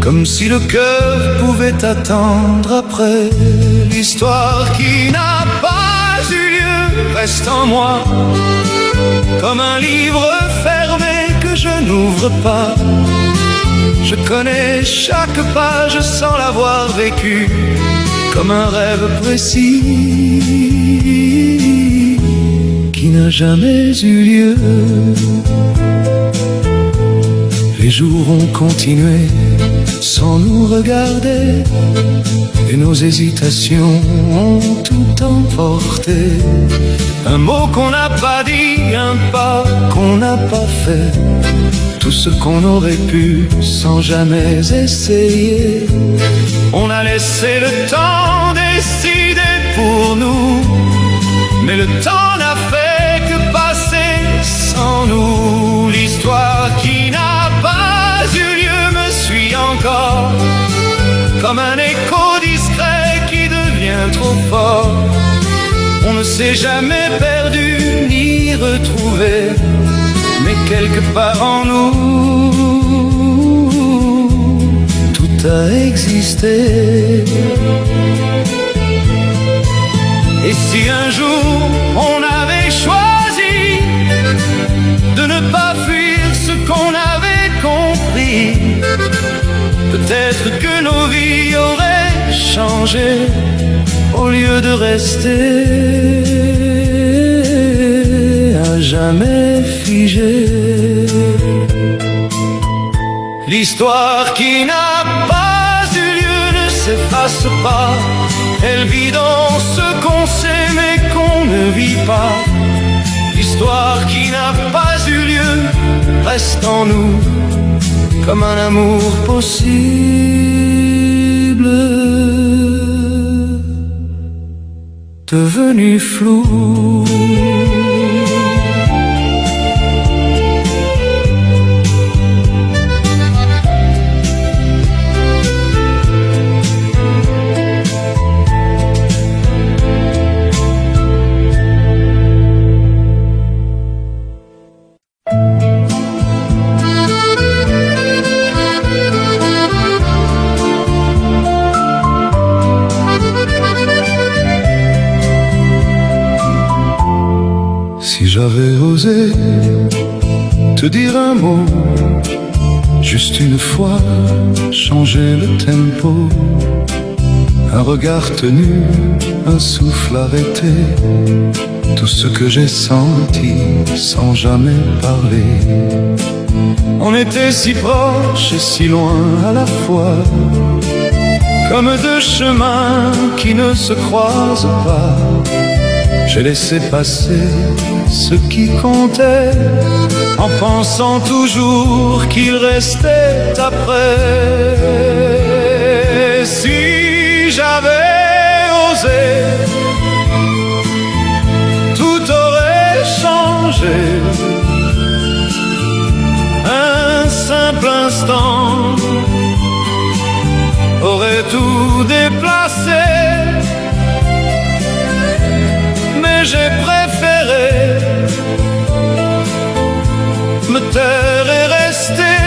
comme si le cœur pouvait attendre après. L'histoire qui n'a pas eu lieu reste en moi, comme un livre fermé que je n'ouvre pas. Je connais chaque page sans l'avoir vécu, comme un rêve précis qui n'a jamais eu lieu. Les jours ont continué sans nous regarder, et nos hésitations ont tout emporté. Un mot qu'on n'a pas dit, un pas qu'on n'a pas fait, tout ce qu'on aurait pu sans jamais essayer. On a laissé le temps décider pour nous, mais le temps n'a fait que passer sans nous. L'histoire qui n'a pas eu lieu me suit encore, comme un écho discret qui devient trop fort. On ne s'est jamais perdu ni retrouvé, mais quelque part en nous, tout a existé. Et si un jour on avait choisi de ne pas fuir ce qu'on avait compris, peut-être que nos vies auraient changé au lieu de rester à jamais figées. L'histoire qui n'a pas eu lieu ne s'efface pas, elle vit dans ce qu'on sait mais qu'on ne vit pas, l'histoire qui n'a pas eu lieu, reste en nous comme un amour possible, devenu flou. Si j'avais osé te dire un mot, juste une fois, changer le tempo, un regard tenu, un souffle arrêté, tout ce que j'ai senti sans jamais parler. On était si proches et si loin à la fois, comme deux chemins qui ne se croisent pas. J'ai laissé passer ce qui comptait, en pensant toujours qu'il restait après. Si j'avais osé, tout aurait changé. Un simple instant aurait tout déplacé. J'ai préféré me taire et rester.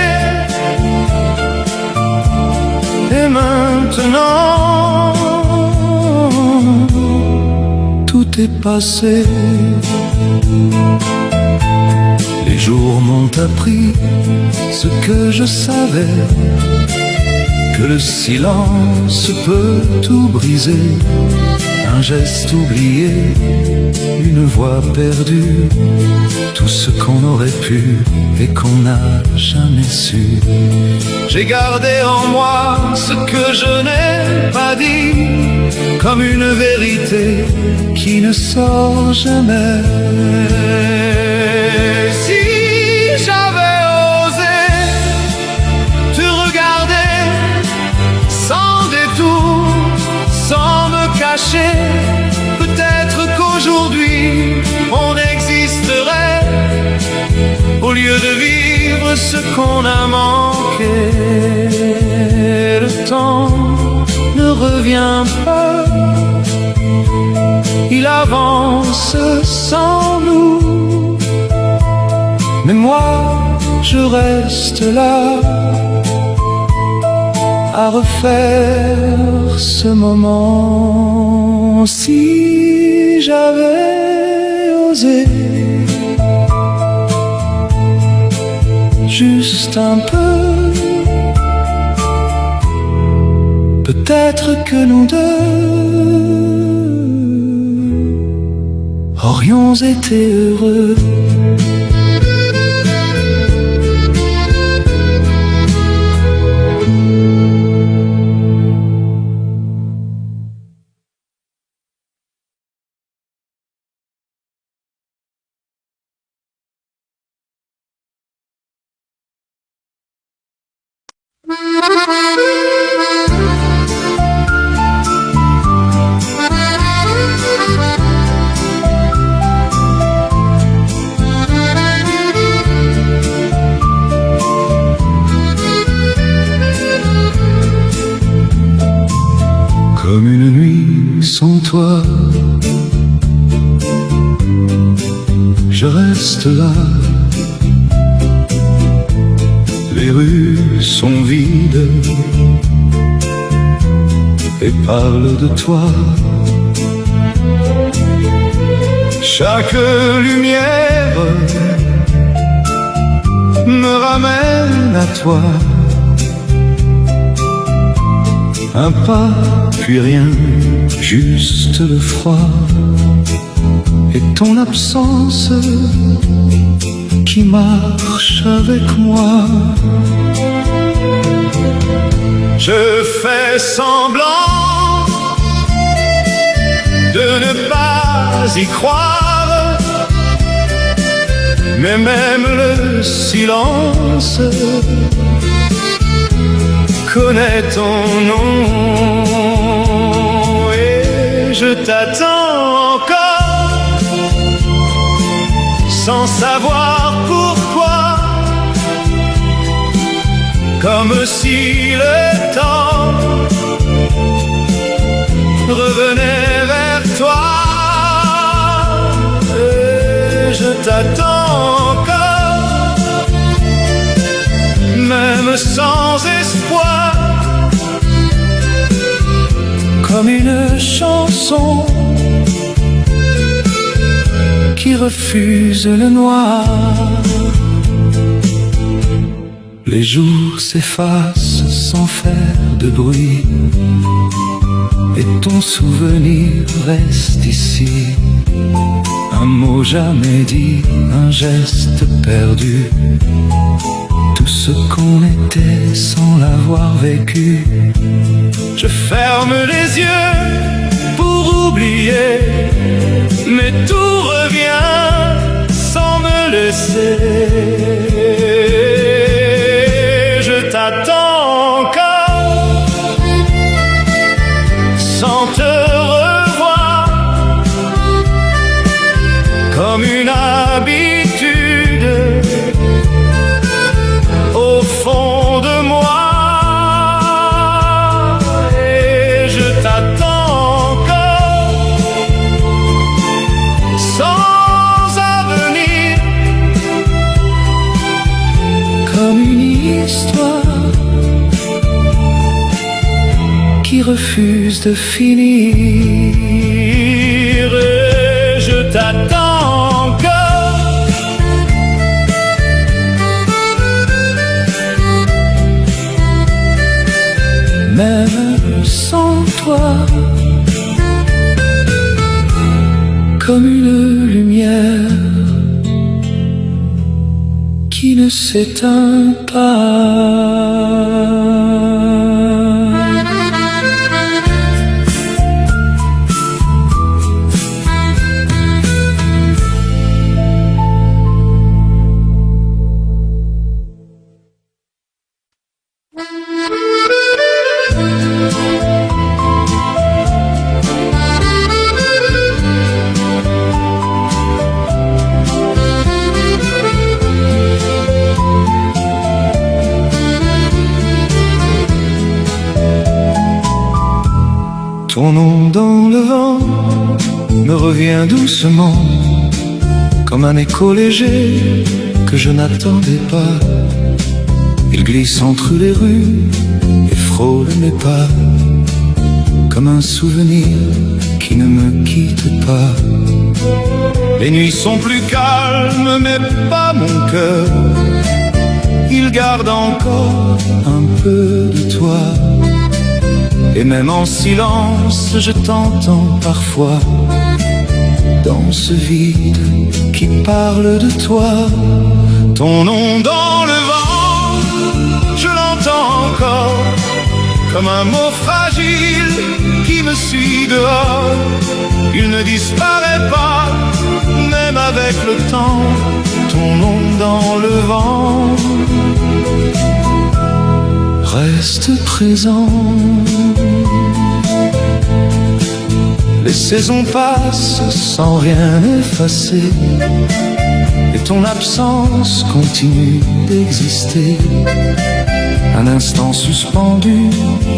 Et maintenant, tout est passé. Les jours m'ont appris ce que je savais, que le silence peut tout briser. Un geste oublié, une voix perdue, tout ce qu'on aurait pu et qu'on n'a jamais su. J'ai gardé en moi ce que je n'ai pas dit, comme une vérité qui ne sort jamais. Si j'avais osé te regarder sans détour, sans me cacher, peut-être qu'aujourd'hui on existerait, au lieu de vivre ce qu'on a manqué. Le temps ne revient pas, il avance sans nous, mais moi je reste là à refaire ce moment. Si j'avais osé juste un peu, peut-être que nous deux aurions été heureux. Comme une nuit sans toi, je reste là. Les rues sont vides et parlent de toi. Chaque lumière me ramène à toi. Un pas, puis rien, juste le froid et ton absence qui marche avec moi. Je fais semblant de ne pas y croire, mais même le silence connaît ton nom. Et je t'attends encore, sans savoir pourquoi, comme si le temps revenait vers toi. Et je t'attends encore, même sans espoir, comme une chanson qui refuse le noir. Les jours s'effacent sans faire de bruit, et ton souvenir reste ici. Un mot jamais dit, un geste perdu, tout ce qu'on était sans l'avoir vécu. Je ferme les yeux pour oublier, mais tout revient sans me laisser. Je t'attends encore, sans te revoir, comme une habitude au fond de moi. Et je t'attends encore, sans avenir, comme une histoire qui refuse de finir. Et je t'attends encore, même sans toi, comme une lumière qui ne s'éteint pas. Ton nom dans le vent me revient doucement, comme un écho léger que je n'attendais pas. Il glisse entre les rues et frôle mes pas, comme un souvenir qui ne me quitte pas. Les nuits sont plus calmes, mais pas mon cœur. Il garde encore un peu de toi. Et même en silence, je t'entends parfois, dans ce vide qui parle de toi. Ton nom dans le vent, je l'entends encore, comme un mot fragile qui me suit dehors. Il ne disparaît pas, même avec le temps. Ton nom dans le vent reste présent. Les saisons passent sans rien effacer, et ton absence continue d'exister. Un instant suspendu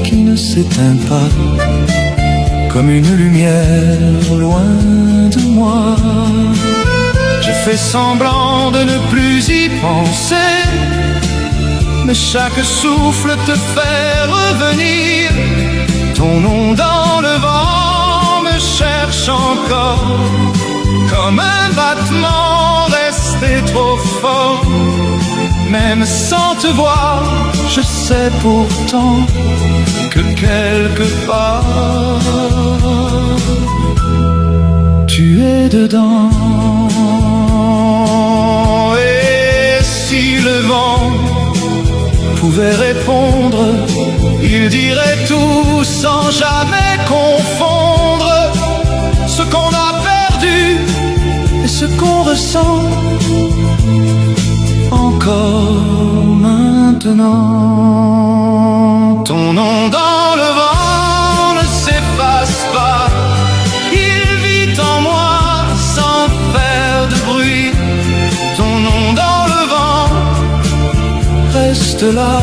qui ne s'éteint pas, comme une lumière loin de moi. Je fais semblant de ne plus y penser, mais chaque souffle te fait revenir. Ton nom dans le vent me cherche encore, comme un battement resté trop fort. Même sans te voir, je sais pourtant que quelque part tu es dedans. Et si le vent pouvait répondre, il dirait tout sans jamais confondre ce qu'on a perdu qu'on ressent encore maintenant. Ton nom dans le vent ne s'efface pas, il vit en moi sans faire de bruit. Ton nom dans le vent reste là,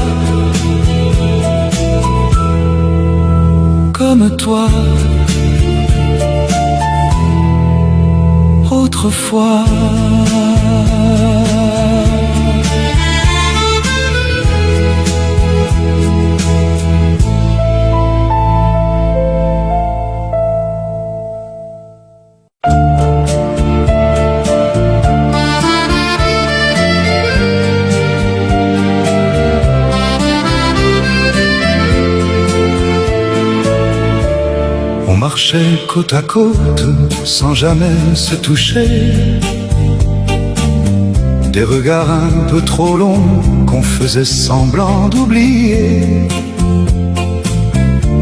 comme toi autrefois. On marchait côte à côte sans jamais se toucher, des regards un peu trop longs qu'on faisait semblant d'oublier.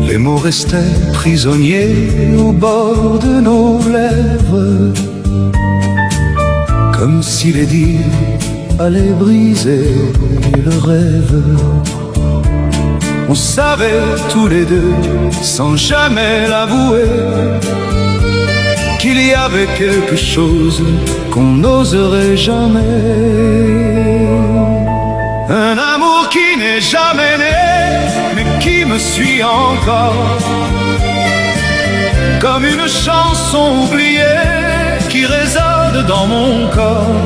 Les mots restaient prisonniers au bord de nos lèvres, comme si les dire allaient briser le rêve. On savait tous les deux, sans jamais l'avouer, qu'il y avait quelque chose qu'on n'oserait jamais. Un amour qui n'est jamais né, mais qui me suit encore, comme une chanson oubliée qui résonne dans mon corps.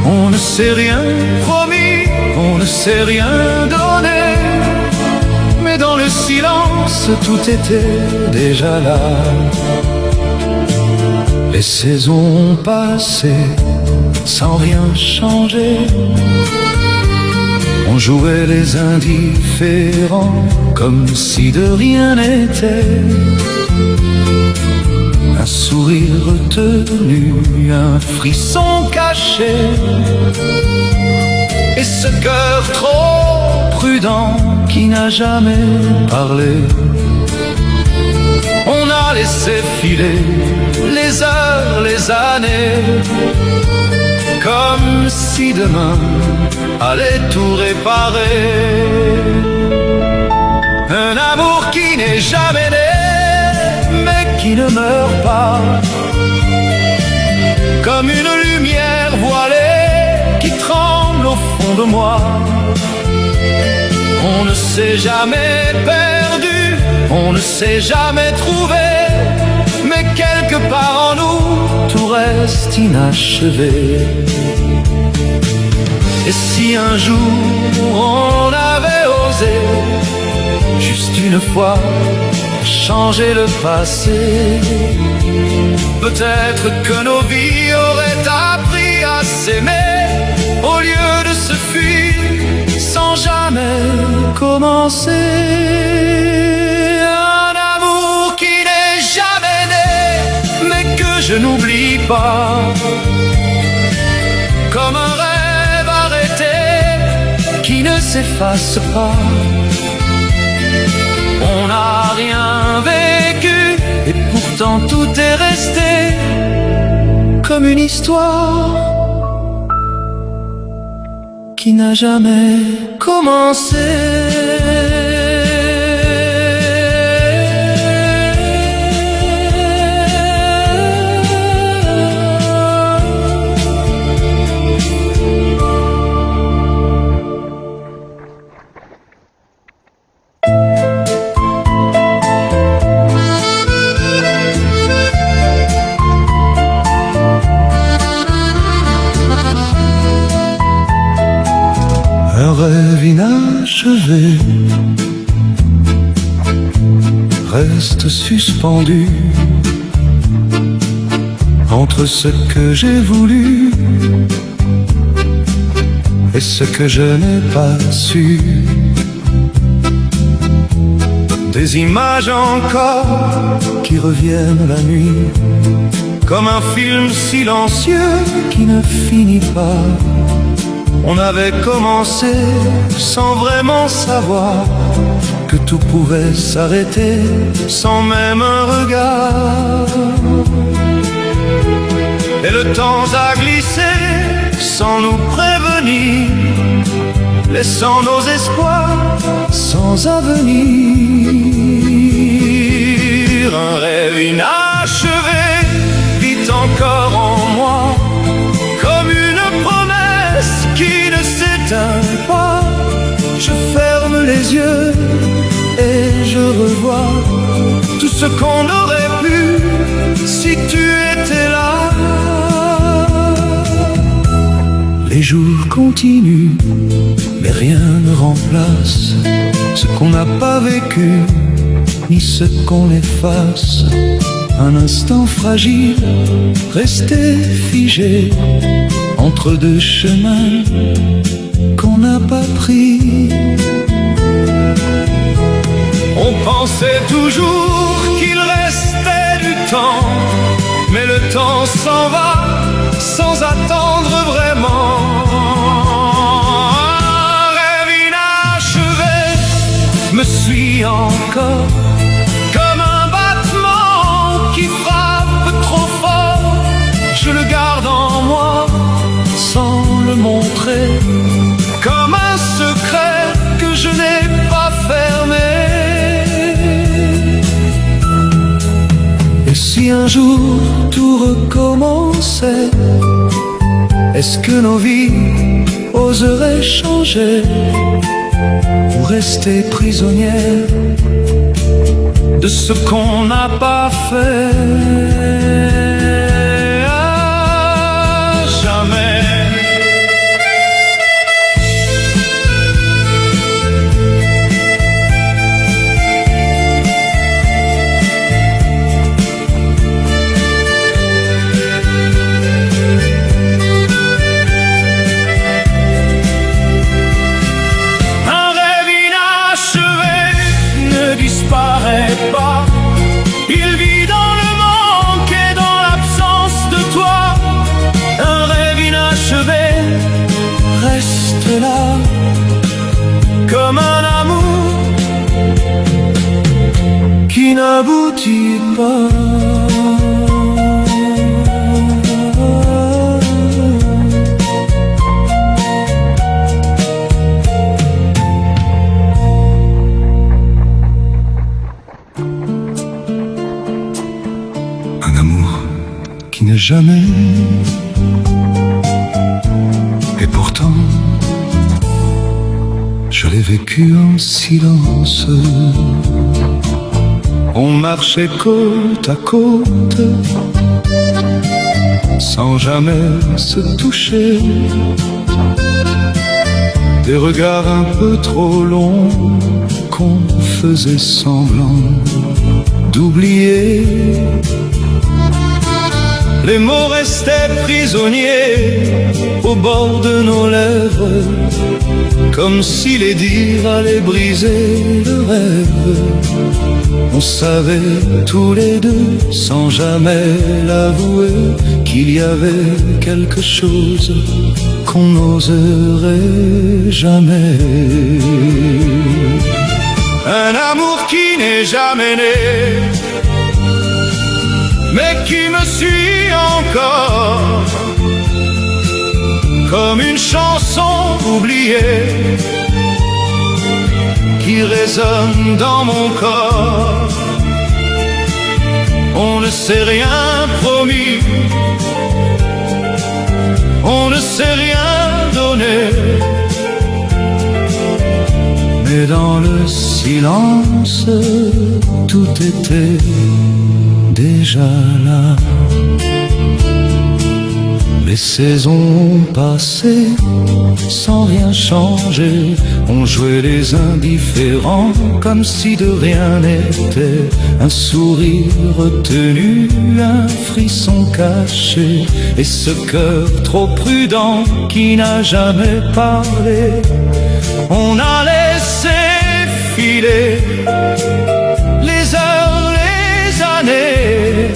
On ne s'est rien promis, on ne s'est rien donné, mais dans le silence tout était déjà là. Les saisons passaient sans rien changer, on jouait les indifférents comme si de rien n'était. Un sourire retenu, un frisson caché, et ce cœur trop prudent qui n'a jamais parlé. On a laissé filer les heures, les années, comme si demain allait tout réparer. Un amour qui n'est jamais né, mais qui ne meurt pas, comme une lumière voilée qui tremble au fond de moi. On ne s'est jamais perdu, on ne s'est jamais trouvé, mais quelque part en nous tout reste inachevé. Et si un jour on avait osé, juste une fois, changer le passé, peut-être que nos vies auraient appris à s'aimer, au lieu de se fuir sans jamais commencer. Un amour qui n'est jamais né, mais que je n'oublie pas, comme un rêve arrêté qui ne s'efface pas. On n'a rien vécu et pourtant tout est resté comme une histoire qui n'a jamais commencé. Un rêve inachevé reste suspendu entre ce que j'ai voulu et ce que je n'ai pas su. Des images encore qui reviennent la nuit, comme un film silencieux qui ne finit pas. On avait commencé sans vraiment savoir que tout pouvait s'arrêter sans même un regard. Et le temps a glissé sans nous prévenir, laissant nos espoirs sans avenir. Un rêve inachevé vit encore en moi, comme une promesse qui ne s'éteint pas. Je ferme les yeux et je revois tout ce qu'on aurait pu si tu étais là. Les jours continuent, mais rien ne remplace ce qu'on n'a pas vécu, ni ce qu'on efface. Un instant fragile, resté figé entre deux chemins qu'on n'a pas pris. On pensait toujours qu'il restait du temps, mais le temps s'en va sans attendre vraiment. Un rêve inachevé me suit encore, comme un battement qui frappe trop fort. Je le garde en moi sans le montrer, comme un secret que je n'ai pas fermé. Et si un jour tout recommençait, est-ce que nos vies oseraient changer ou rester prisonnières de ce qu'on n'a pas fait? Jamais. Pas. Il vit dans le manque et dans l'absence de toi. Un rêve inachevé reste là, comme un amour qui n'aboutit pas. Qui n'est jamais, et pourtant je l'ai vécu en silence. On marchait côte à côte sans jamais se toucher, des regards un peu trop longs qu'on faisait semblant d'oublier. Les mots restaient prisonniers au bord de nos lèvres, comme si les dire allait briser le rêve. On savait tous les deux, sans jamais l'avouer, qu'il y avait quelque chose qu'on n'oserait jamais. Un amour qui n'est jamais né, mais qui me suit encore, comme une chanson oubliée qui résonne dans mon corps. On ne s'est rien promis, on ne s'est rien donné, mais dans le silence tout était déjà là. Les saisons passées sans rien changer, on jouait les indifférents comme si de rien n'était. Un sourire retenu, un frisson caché, et ce cœur trop prudent qui n'a jamais parlé. On a laissé filer les heures, les années,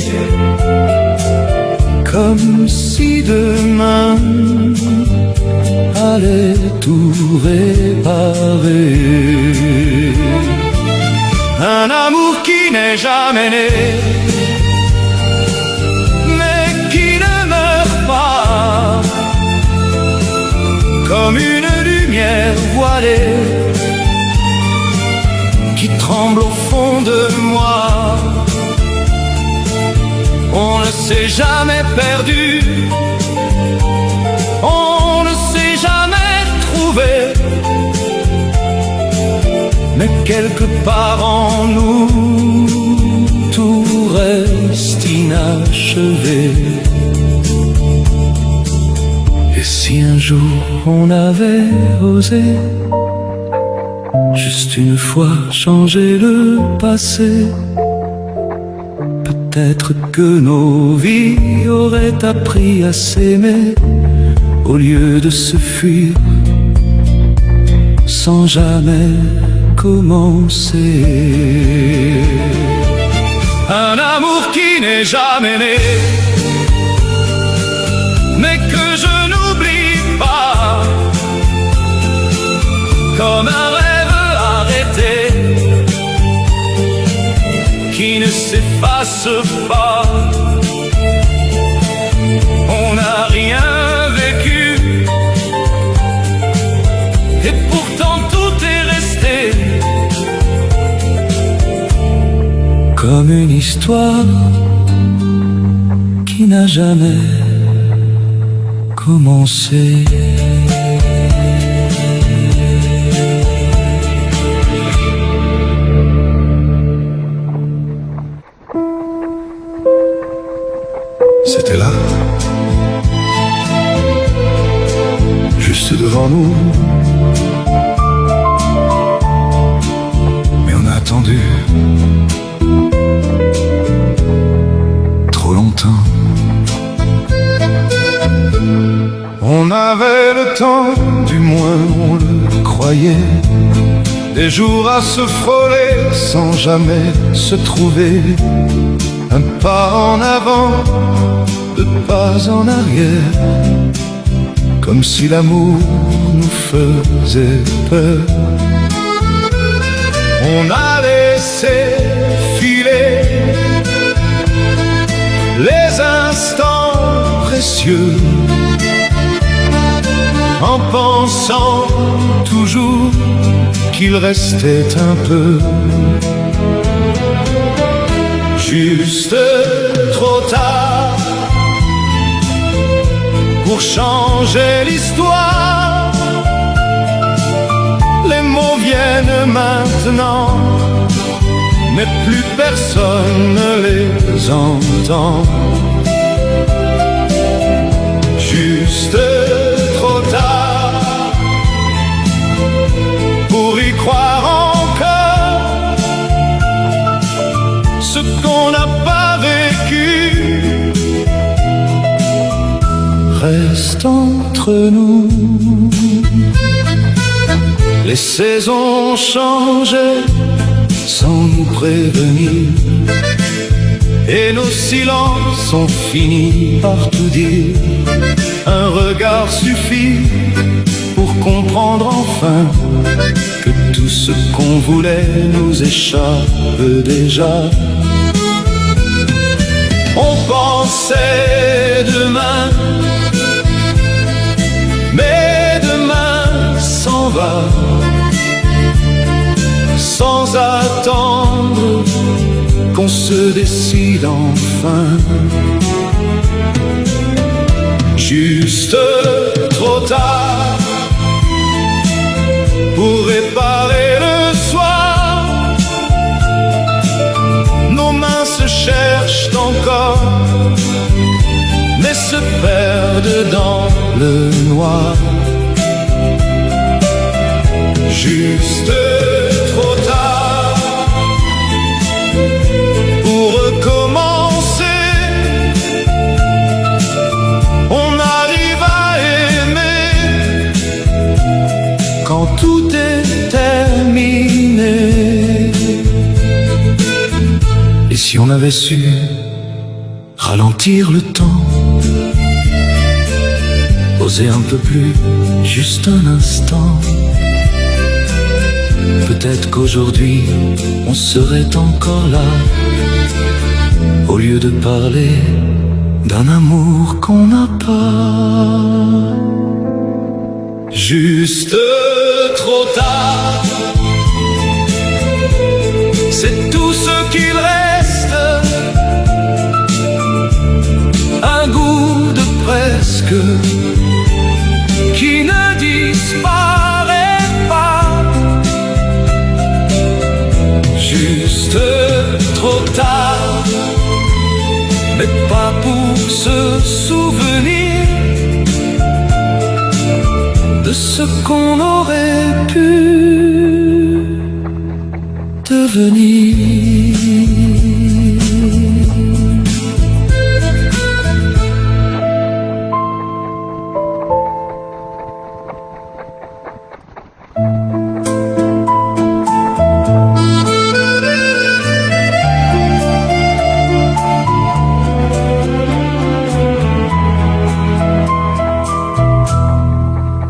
comme si demain allait tout réparer. Un amour qui n'est jamais né, mais qui ne meurt s'est jamais perdu, on ne s'est jamais trouvé, mais quelque part en nous tout reste inachevé. Et si un jour on avait osé juste une fois changer le passé, peut-être que nos vies auraient appris à s'aimer au lieu de se fuir sans jamais commencer. Un amour qui n'est jamais né, mais que je n'oublie pas, comme un rêve arrêté qui ne s'efface pas. On n'a rien vécu, et pourtant tout est resté comme une histoire qui n'a jamais commencé. C'était là, juste devant nous, mais on a attendu trop longtemps. On avait le temps, du moins on le croyait, des jours à se frôler sans jamais se trouver. Un pas en avant, deux pas en arrière, comme si l'amour nous faisait peur. On a laissé filer les instants précieux, en pensant toujours qu'il restait un peu. Juste trop tard pour changer l'histoire. Les mots viennent maintenant, mais plus personne ne les entend. Juste trop tard pour y croire encore. Ce qu'on n'a pas vécu reste entre nous. Les saisons changent sans nous prévenir, et nos silences sont finis par tout dire. Un regard suffit pour comprendre enfin que tout ce qu'on voulait nous échappe déjà. On pensait demain, mais demain s'en va, sans attendre qu'on se décide enfin. Juste trop tard pour réparer le soir. Nos mains se cherchent encore, mais se perdent dans le noir. Juste trop tard pour recommencer. On arrive à aimer quand tout est terminé. Et si on avait su ralentir le temps, oser un peu plus, juste un instant, peut-être qu'aujourd'hui on serait encore là, au lieu de parler d'un amour qu'on n'a pas. Juste trop tard, c'est tout ce qu'il reste presque, qui ne disparaît pas. Juste trop tard, mais pas pour se souvenir de ce qu'on aurait pu devenir.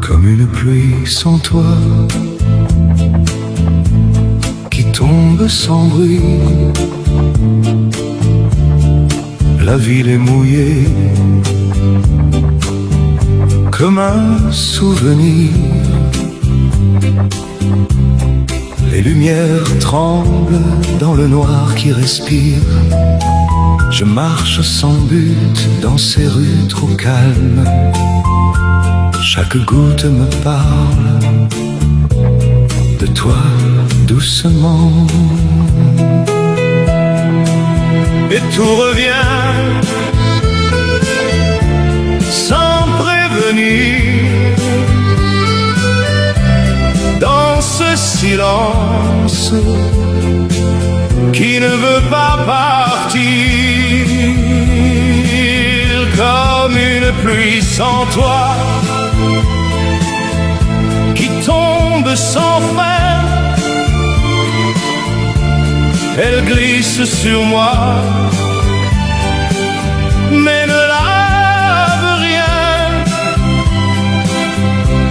Comme une pluie sans toi, qui tombe sans bruit. La ville est mouillée comme un souvenir. Les lumières tremblent dans le noir qui respire. Je marche sans but dans ces rues trop calmes. Chaque goutte me parle de toi doucement. Et tout revient sans prévenir. Dans ce silence qui ne veut pas partir. Comme une pluie sans toi, qui tombe sans fin. Elle glisse sur moi, mais ne lave rien.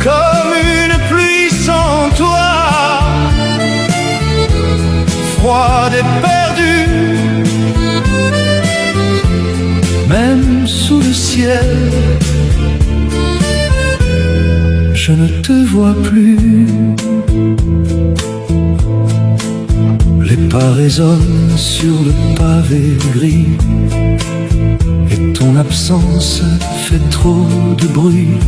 Comme une pluie sans toi, froide et perdue. Même sous le ciel, je ne te vois plus. Les pas résonnent sur le pavé gris, et ton absence fait trop de bruit.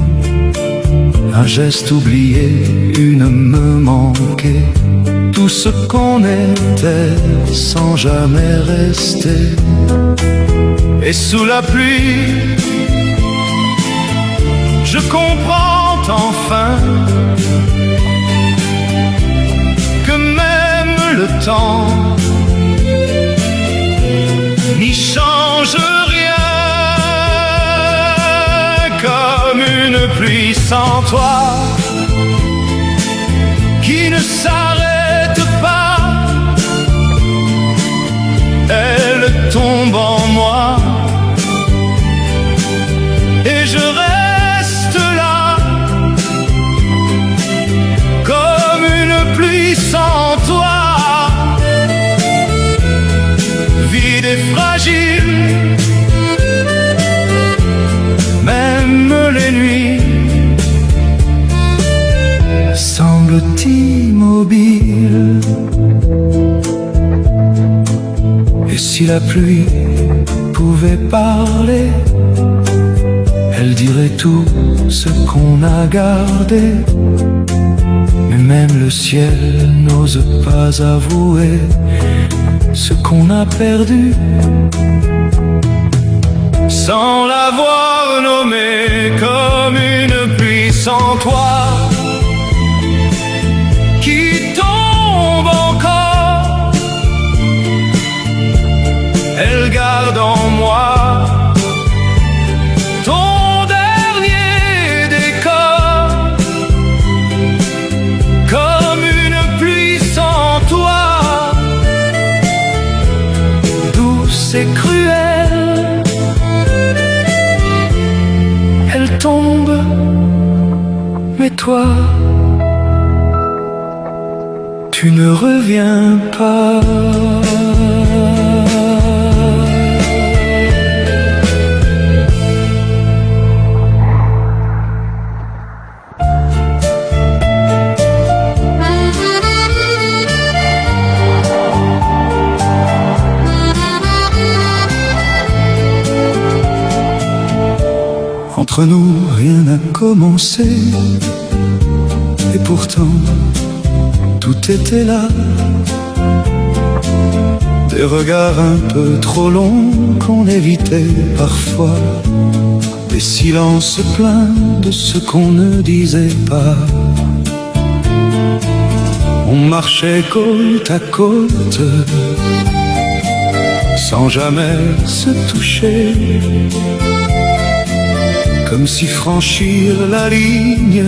Un geste oublié, une main manquée, tout ce qu'on était sans jamais rester. Et sous la pluie, je comprends enfin que même le temps n'y change rien. Comme une pluie sans toi, qui ne s'arrête pas. Elle tombe en moi, et je reste là. Comme une pluie sans toi, vide et fragile. Même les nuits semblent immobiles. Et si la pluie pouvait parler, elle dirait tout ce qu'on a gardé. Mais même le ciel n'ose pas avouer ce qu'on a perdu. Sans l'avoir nommé, comme une pluie sans toi, qui tombe encore. Elle garde en moi ton dernier décor. Comme une pluie sans toi, douce et cruelle, elle tombe, mais toi, tu ne reviens pas. Entre nous, rien n'a commencé, et pourtant, tout était là. Des regards un peu trop longs qu'on évitait parfois, des silences pleins de ce qu'on ne disait pas. On marchait côte à côte, sans jamais se toucher, comme si franchir la ligne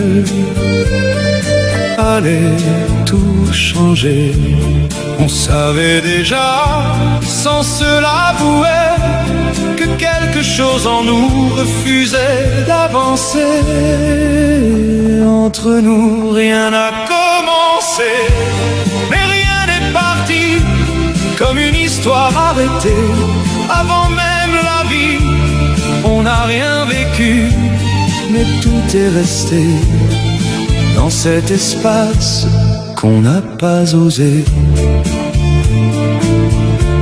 allait tout changer. On savait déjà, sans se l'avouer, que quelque chose en nous refusait d'avancer. Entre nous, rien n'a commencé, mais rien n'est parti, comme une histoire arrêtée. Avant même la vie, on n'a rien vécu, mais tout est resté dans cet espace qu'on n'a pas osé.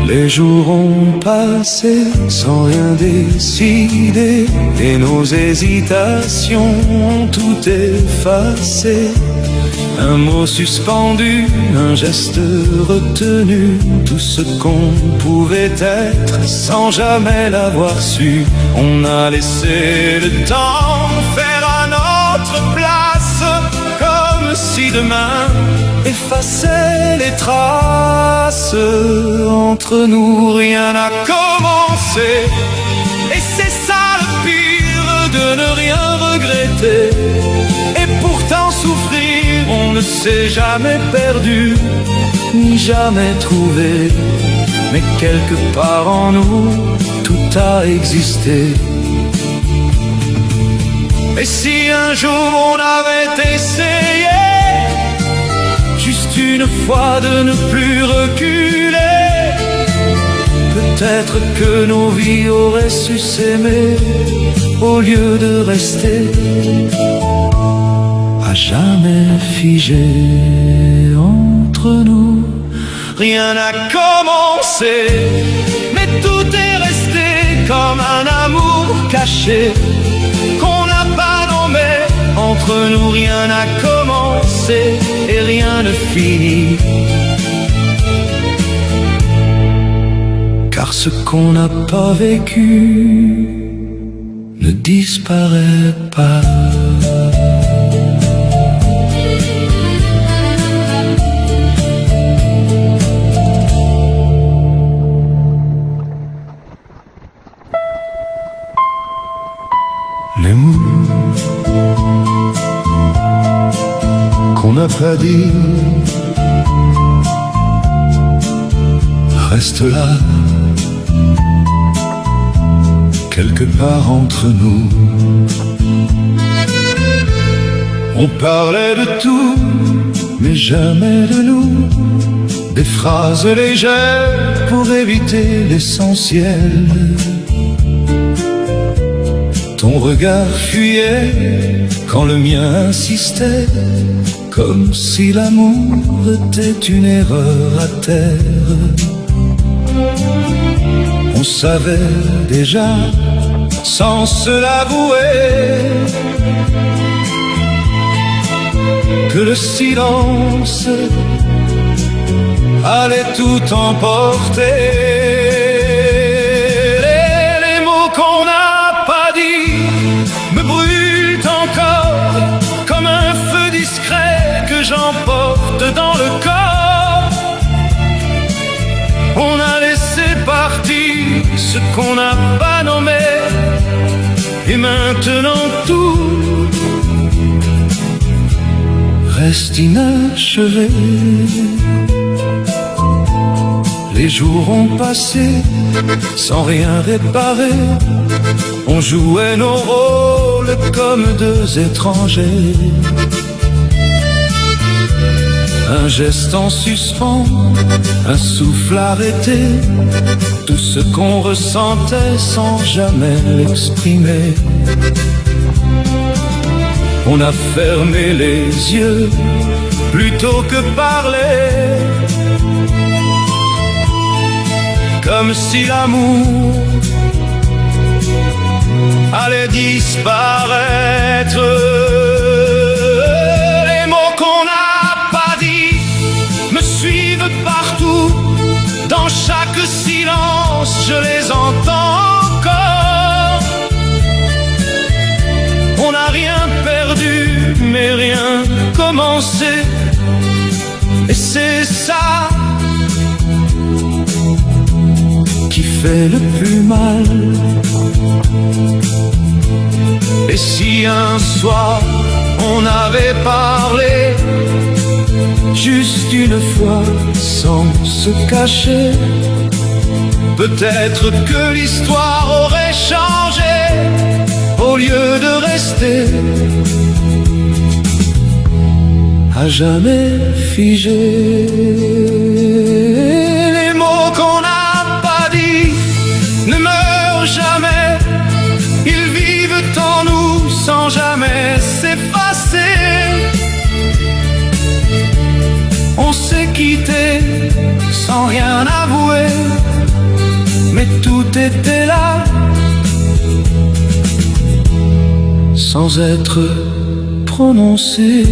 Les jours ont passé sans rien décider, et nos hésitations ont tout effacé. Un mot suspendu, un geste retenu, tout ce qu'on pouvait être sans jamais l'avoir su. On a laissé le temps faire à notre place, comme si demain effaçait les traces. Entre nous, rien n'a commencé, et c'est ça le pire, de ne rien regretter. Et pourtant souffrir, on ne s'est jamais perdu, ni jamais trouvé, mais quelque part en nous, tout a existé. Et si un jour on avait essayé, juste une fois, de ne plus reculer, peut-être que nos vies auraient su s'aimer, au lieu de rester à jamais figé entre nous. Rien n'a commencé, mais tout est resté comme un amour caché qu'on n'a pas nommé. Entre nous, rien n'a commencé et rien ne finit, car ce qu'on n'a pas vécu ne disparaît pas. Les mots qu'on n'a pas dit restent là, quelque part entre nous. On parlait de tout, mais jamais de nous. Des phrases légères pour éviter l'essentiel. Ton regard fuyait quand le mien insistait, comme si l'amour était une erreur à terre. On savait déjà, sans se l'avouer, que le silence allait tout emporter. Les mots qu'on n'a pas dit me brûlent encore, comme un feu discret que j'emporte dans le corps. On a laissé partir ce qu'on n'a pas nommé, et maintenant tout reste inachevé. Les jours ont passé sans rien réparer. On jouait nos rôles comme deux étrangers. Un geste en suspens, un souffle arrêté, tout ce qu'on ressentait sans jamais l'exprimer. On a fermé les yeux plutôt que parler, comme si l'amour allaient disparaître. Les mots qu'on n'a pas dit me suivent partout. Dans chaque silence, je les entends encore. On n'a rien perdu, mais rien commencé. Et c'est ça qui fait le plus mal. Et si un soir on avait parlé juste une fois sans se cacher, peut-être que l'histoire aurait changé. Au lieu de rester à jamais figé, les mots qu'on n'a pas dit ne meurent jamais. Ils vivent en nous sans jamais s'effacer. On s'est quitté sans rien avouer, mais tout était là sans être prononcé.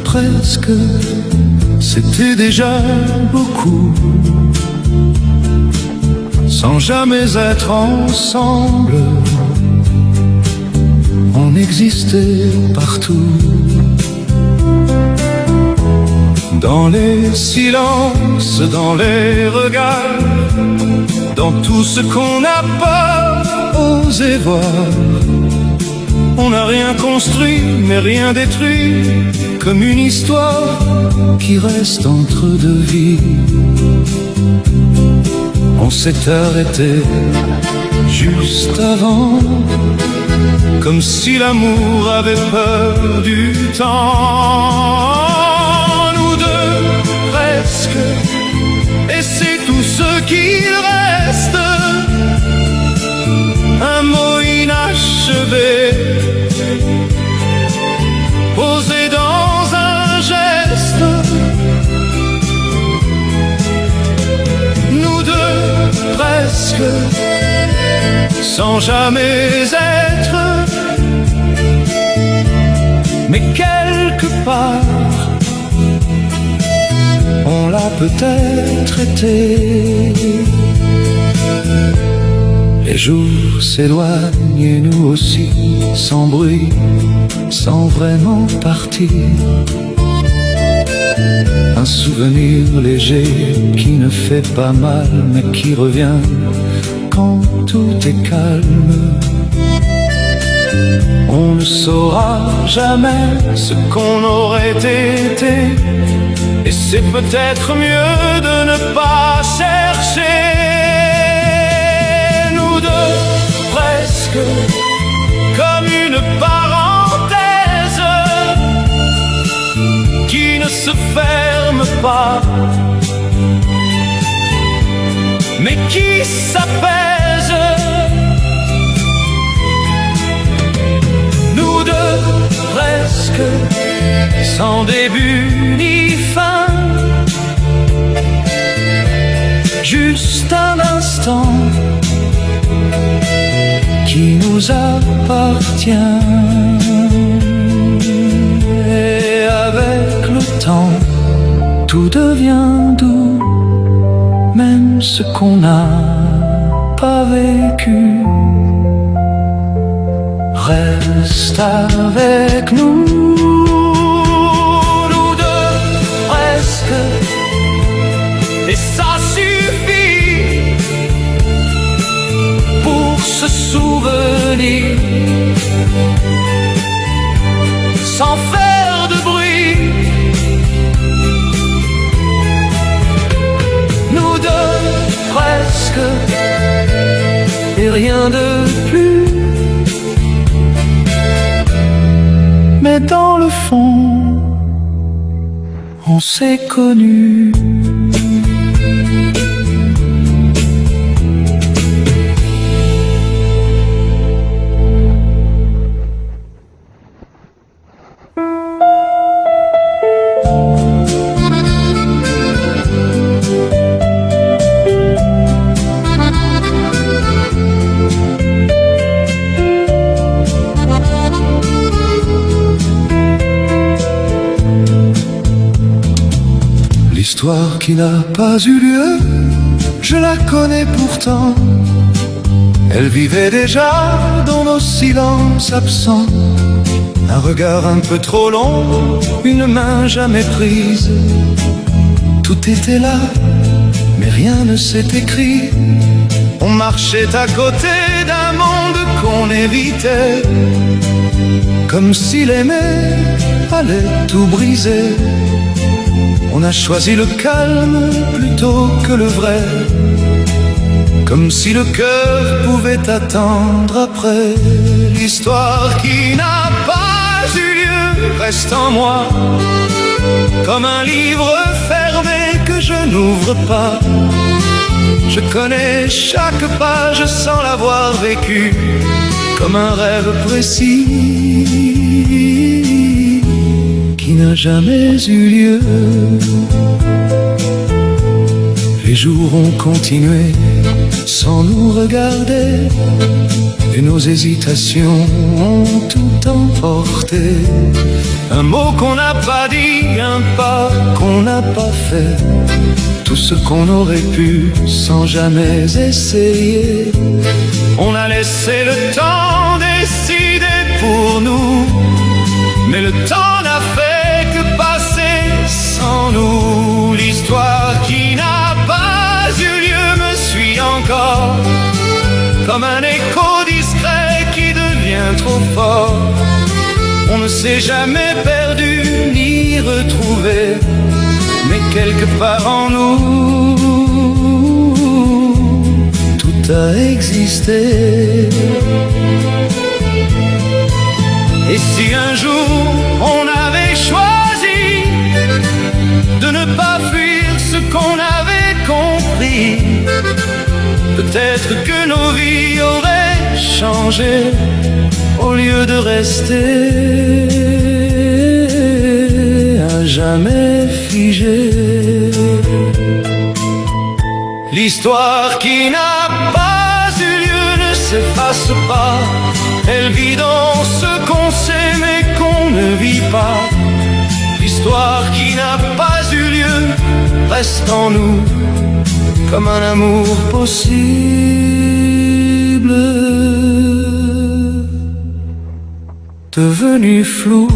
Presque, c'était déjà beaucoup, sans jamais être ensemble. On existait partout, dans les silences, dans les regards, dans tout ce qu'on n'a pas osé voir. On n'a rien construit, mais rien détruit, comme une histoire qui reste entre deux vies. On s'est arrêté juste avant, comme si l'amour avait peur du temps. Nous deux, presque, et c'est tout ce qu'il reste. Un mot inachevé, posé dans un geste. Nous deux, presque, sans jamais être. Mais quelque part, on l'a peut-être été. Les jours s'éloignent et nous aussi, sans bruit, sans vraiment partir. Un souvenir léger qui ne fait pas mal, mais qui revient quand tout est calme. On ne saura jamais ce qu'on aurait été, et c'est peut-être mieux de ne pas chercher. Nous deux, presque, comme une parenthèse qui ne se ferme pas, mais qui s'apaise. Nous deux, presque, sans début ni fin, juste un instant qui nous appartient. Et avec le temps, tout devient doux, même ce qu'on n'a pas vécu. Reste avec nous, nous deux, presque, et ça suffit pour se souvenir, sans faire de bruit. Nous deux, presque, et rien de plus. mais dans le fond, on s'est connus. L'histoire qui n'a pas eu lieu, je la connais pourtant. Elle vivait déjà dans nos silences absents. Un regard un peu trop long, une main jamais prise. Tout était là, mais rien ne s'est écrit. On marchait à côté d'un monde qu'on évitait, comme s'il aimait allait tout briser. On a choisi le calme plutôt que le vrai, comme si le cœur pouvait attendre après. L'histoire qui n'a pas eu lieu reste en moi, comme un livre fermé que je n'ouvre pas. Je connais chaque page sans l'avoir vécu, comme un rêve précis qui n'a jamais eu lieu. Les jours ont continué sans nous regarder, et nos hésitations ont tout emporté. Un mot qu'on n'a pas dit, un pas qu'on n'a pas fait, tout ce qu'on aurait pu sans jamais essayer. On a laissé le temps décider pour nous, mais le temps n'a fait que passer sans nous. L'histoire qui n'a pas eu lieu me suit encore, comme un écho discret qui devient trop fort. On ne s'est jamais perdu ni retrouvé, mais quelque part en nous, tout a existé. Et si un jour on avait choisi de ne pas fuir ce qu'on avait compris, peut-être que nos vies auraient changé au lieu de rester à jamais figées. L'histoire qui n'a pas eu lieu ne s'efface pas, elle vit dans ce qu'on sait mais qu'on ne vit pas. L'histoire qui n'a pas eu lieu reste en nous, comme un amour possible devenu flou.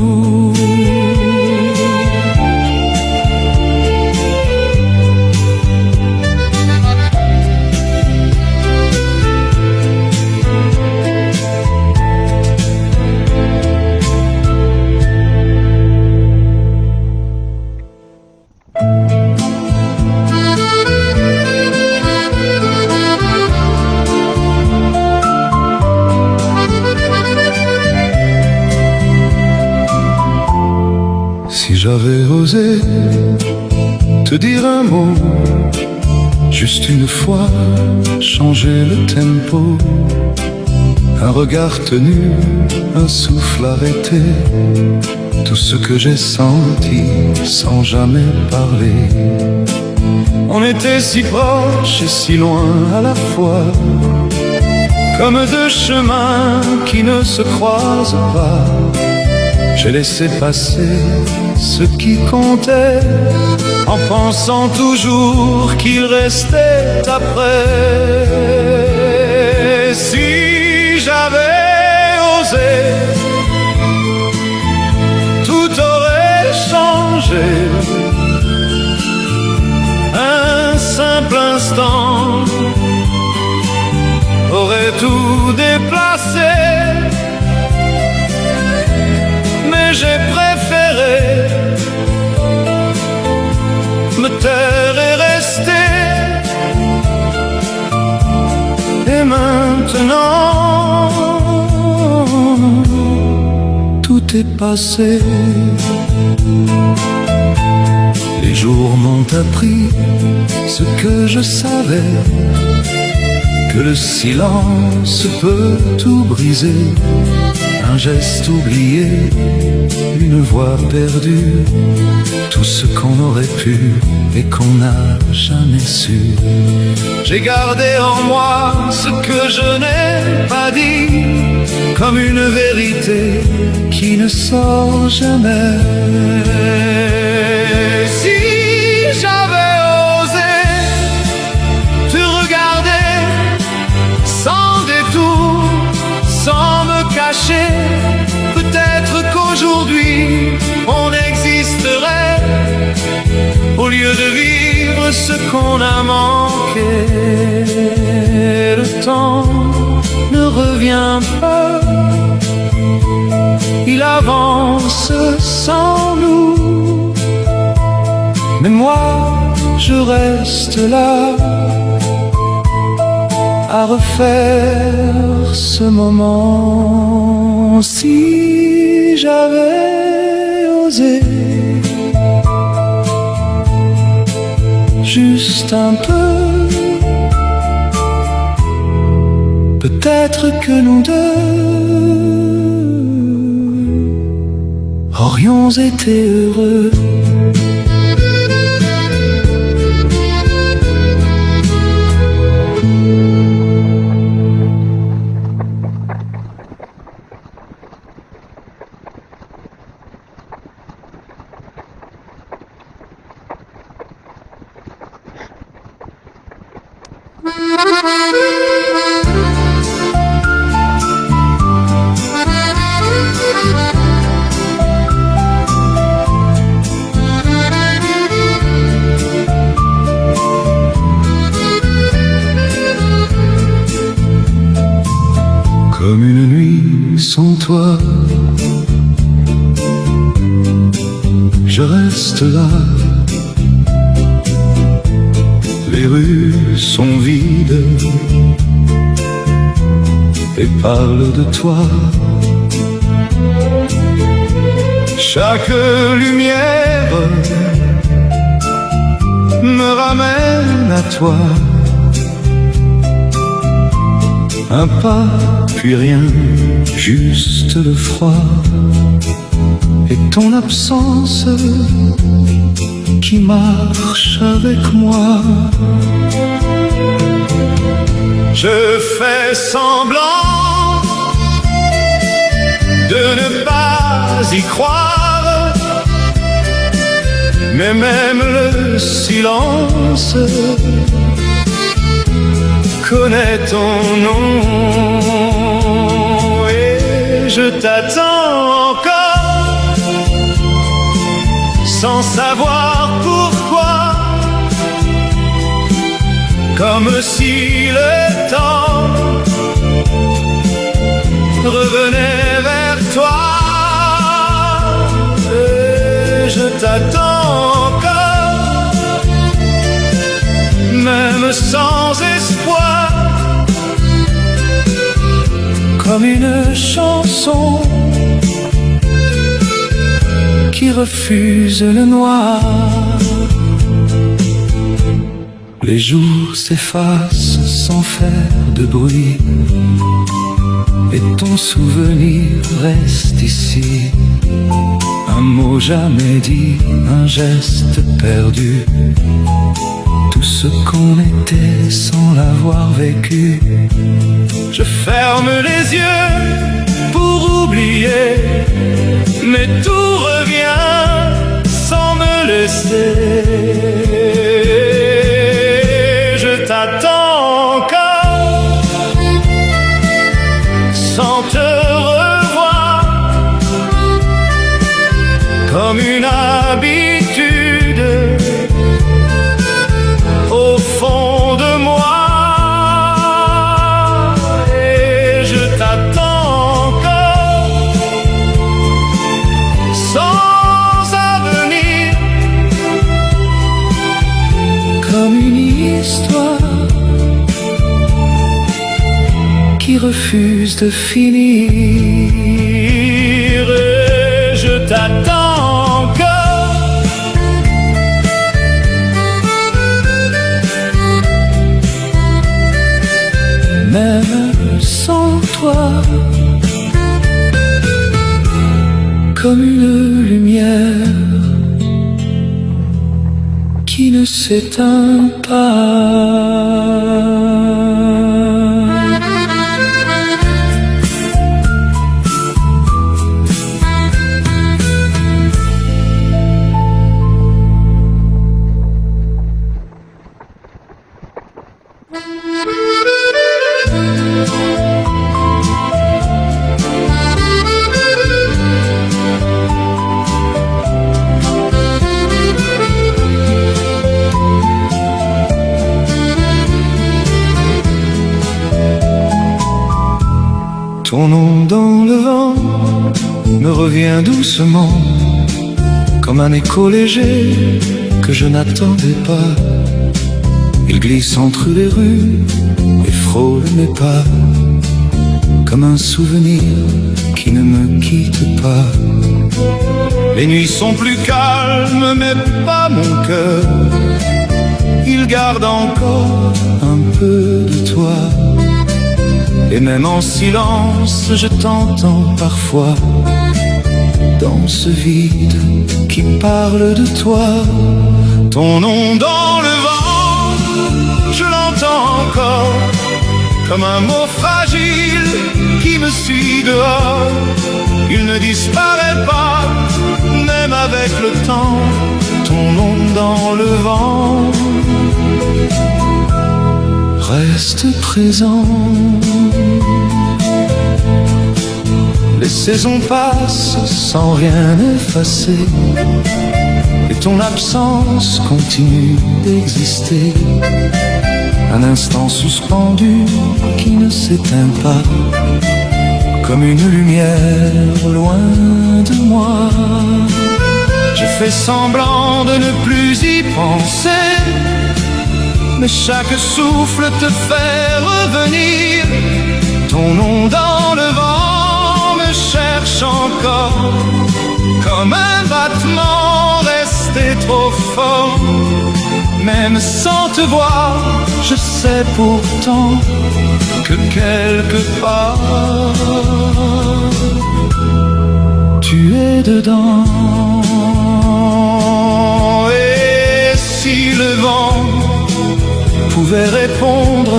Si j'avais osé te dire un mot, juste une fois, changer le tempo, un regard tenu, un souffle arrêté, tout ce que j'ai senti sans jamais parler. On était si proches et si loin à la fois, comme deux chemins qui ne se croisent pas. J'ai laissé passer ce qui comptait, en pensant toujours qu'il restait après. Si j'avais osé, tout aurait changé. Un simple instant aurait tout déplacé, mais j'ai préféré me taire et rester. Et maintenant, tout est passé. Les jours m'ont appris ce que je savais, que le silence peut tout briser. Un geste oublié, une voix perdue, tout ce qu'on aurait pu et qu'on n'a jamais su. J'ai gardé en moi ce que je n'ai pas dit, comme une vérité qui ne sort jamais. Si j'avais osé te regarder sans détour, sans me cacher, peut-être qu'aujourd'hui on existerait, au lieu de vivre ce qu'on a manqué. Le temps ne revient pas, il avance sans nous, mais moi je reste là à refaire ce moment. Si j'avais osé juste un peu, peut-être que nous deux aurions été heureux. Comme une nuit sans toi, je reste là. Les rues sont vides et parlent de toi. Chaque lumière me ramène à toi. Un pas, puis rien, juste le froid et ton absence qui marche avec moi. Je fais semblant de ne pas y croire, mais même le silence connais ton nom et je t'attends encore sans savoir pourquoi, comme si le temps revenait vers toi. Et je t'attends encore, même sans espoir, comme une chanson qui refuse le noir. Les jours s'effacent sans faire de bruit et ton souvenir reste ici. Un mot jamais dit, un geste perdu, tout ce qu'on était sans l'avoir vécu. Je ferme les yeux pour oublier, mais tout revient sans me laisser. Je t'attends encore sans te revoir, comme une habitude au fond de moi. Et je t'attends encore sans avenir, comme une histoire qui refuse de finir. comme une lumière qui ne s'éteint pas. Ton nom dans le vent me revient doucement, comme un écho léger que je n'attendais pas. Il glisse entre les rues et frôle mes pas, comme un souvenir qui ne me quitte pas. Les nuits sont plus calmes, mais pas mon cœur. Il garde encore un peu de toi. Et même en silence, je t'entends parfois dans ce vide qui parle de toi. Ton nom dans le vent, je l'entends encore, comme un mot fragile qui me suit dehors. Il ne disparaît pas, même avec le temps. Ton nom dans le vent reste présent. Les saisons passent sans rien effacer, et ton absence continue d'exister. Un instant suspendu qui ne s'éteint pas, comme une lumière loin de moi. Je fais semblant de ne plus y penser, mais chaque souffle te fait revenir. Ton nom dans le vent me cherche encore, comme un battement resté trop fort. Même sans te voir, je sais pourtant que quelque part tu es dedans. Et si le vent pouvait répondre,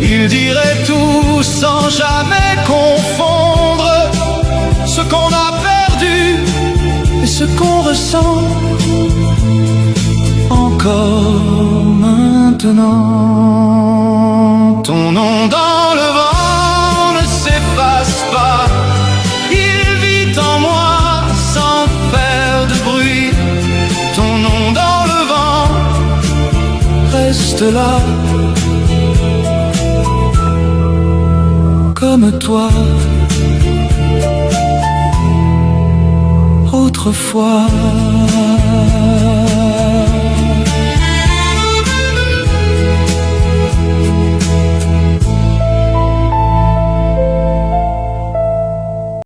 il dirait tout sans jamais confondre ce qu'on a perdu et ce qu'on ressent encore maintenant. Ton nom dans le vent ne s'efface pas, il vit en moi sans faire de bruit. Ton nom dans le vent reste là, comme toi autrefois.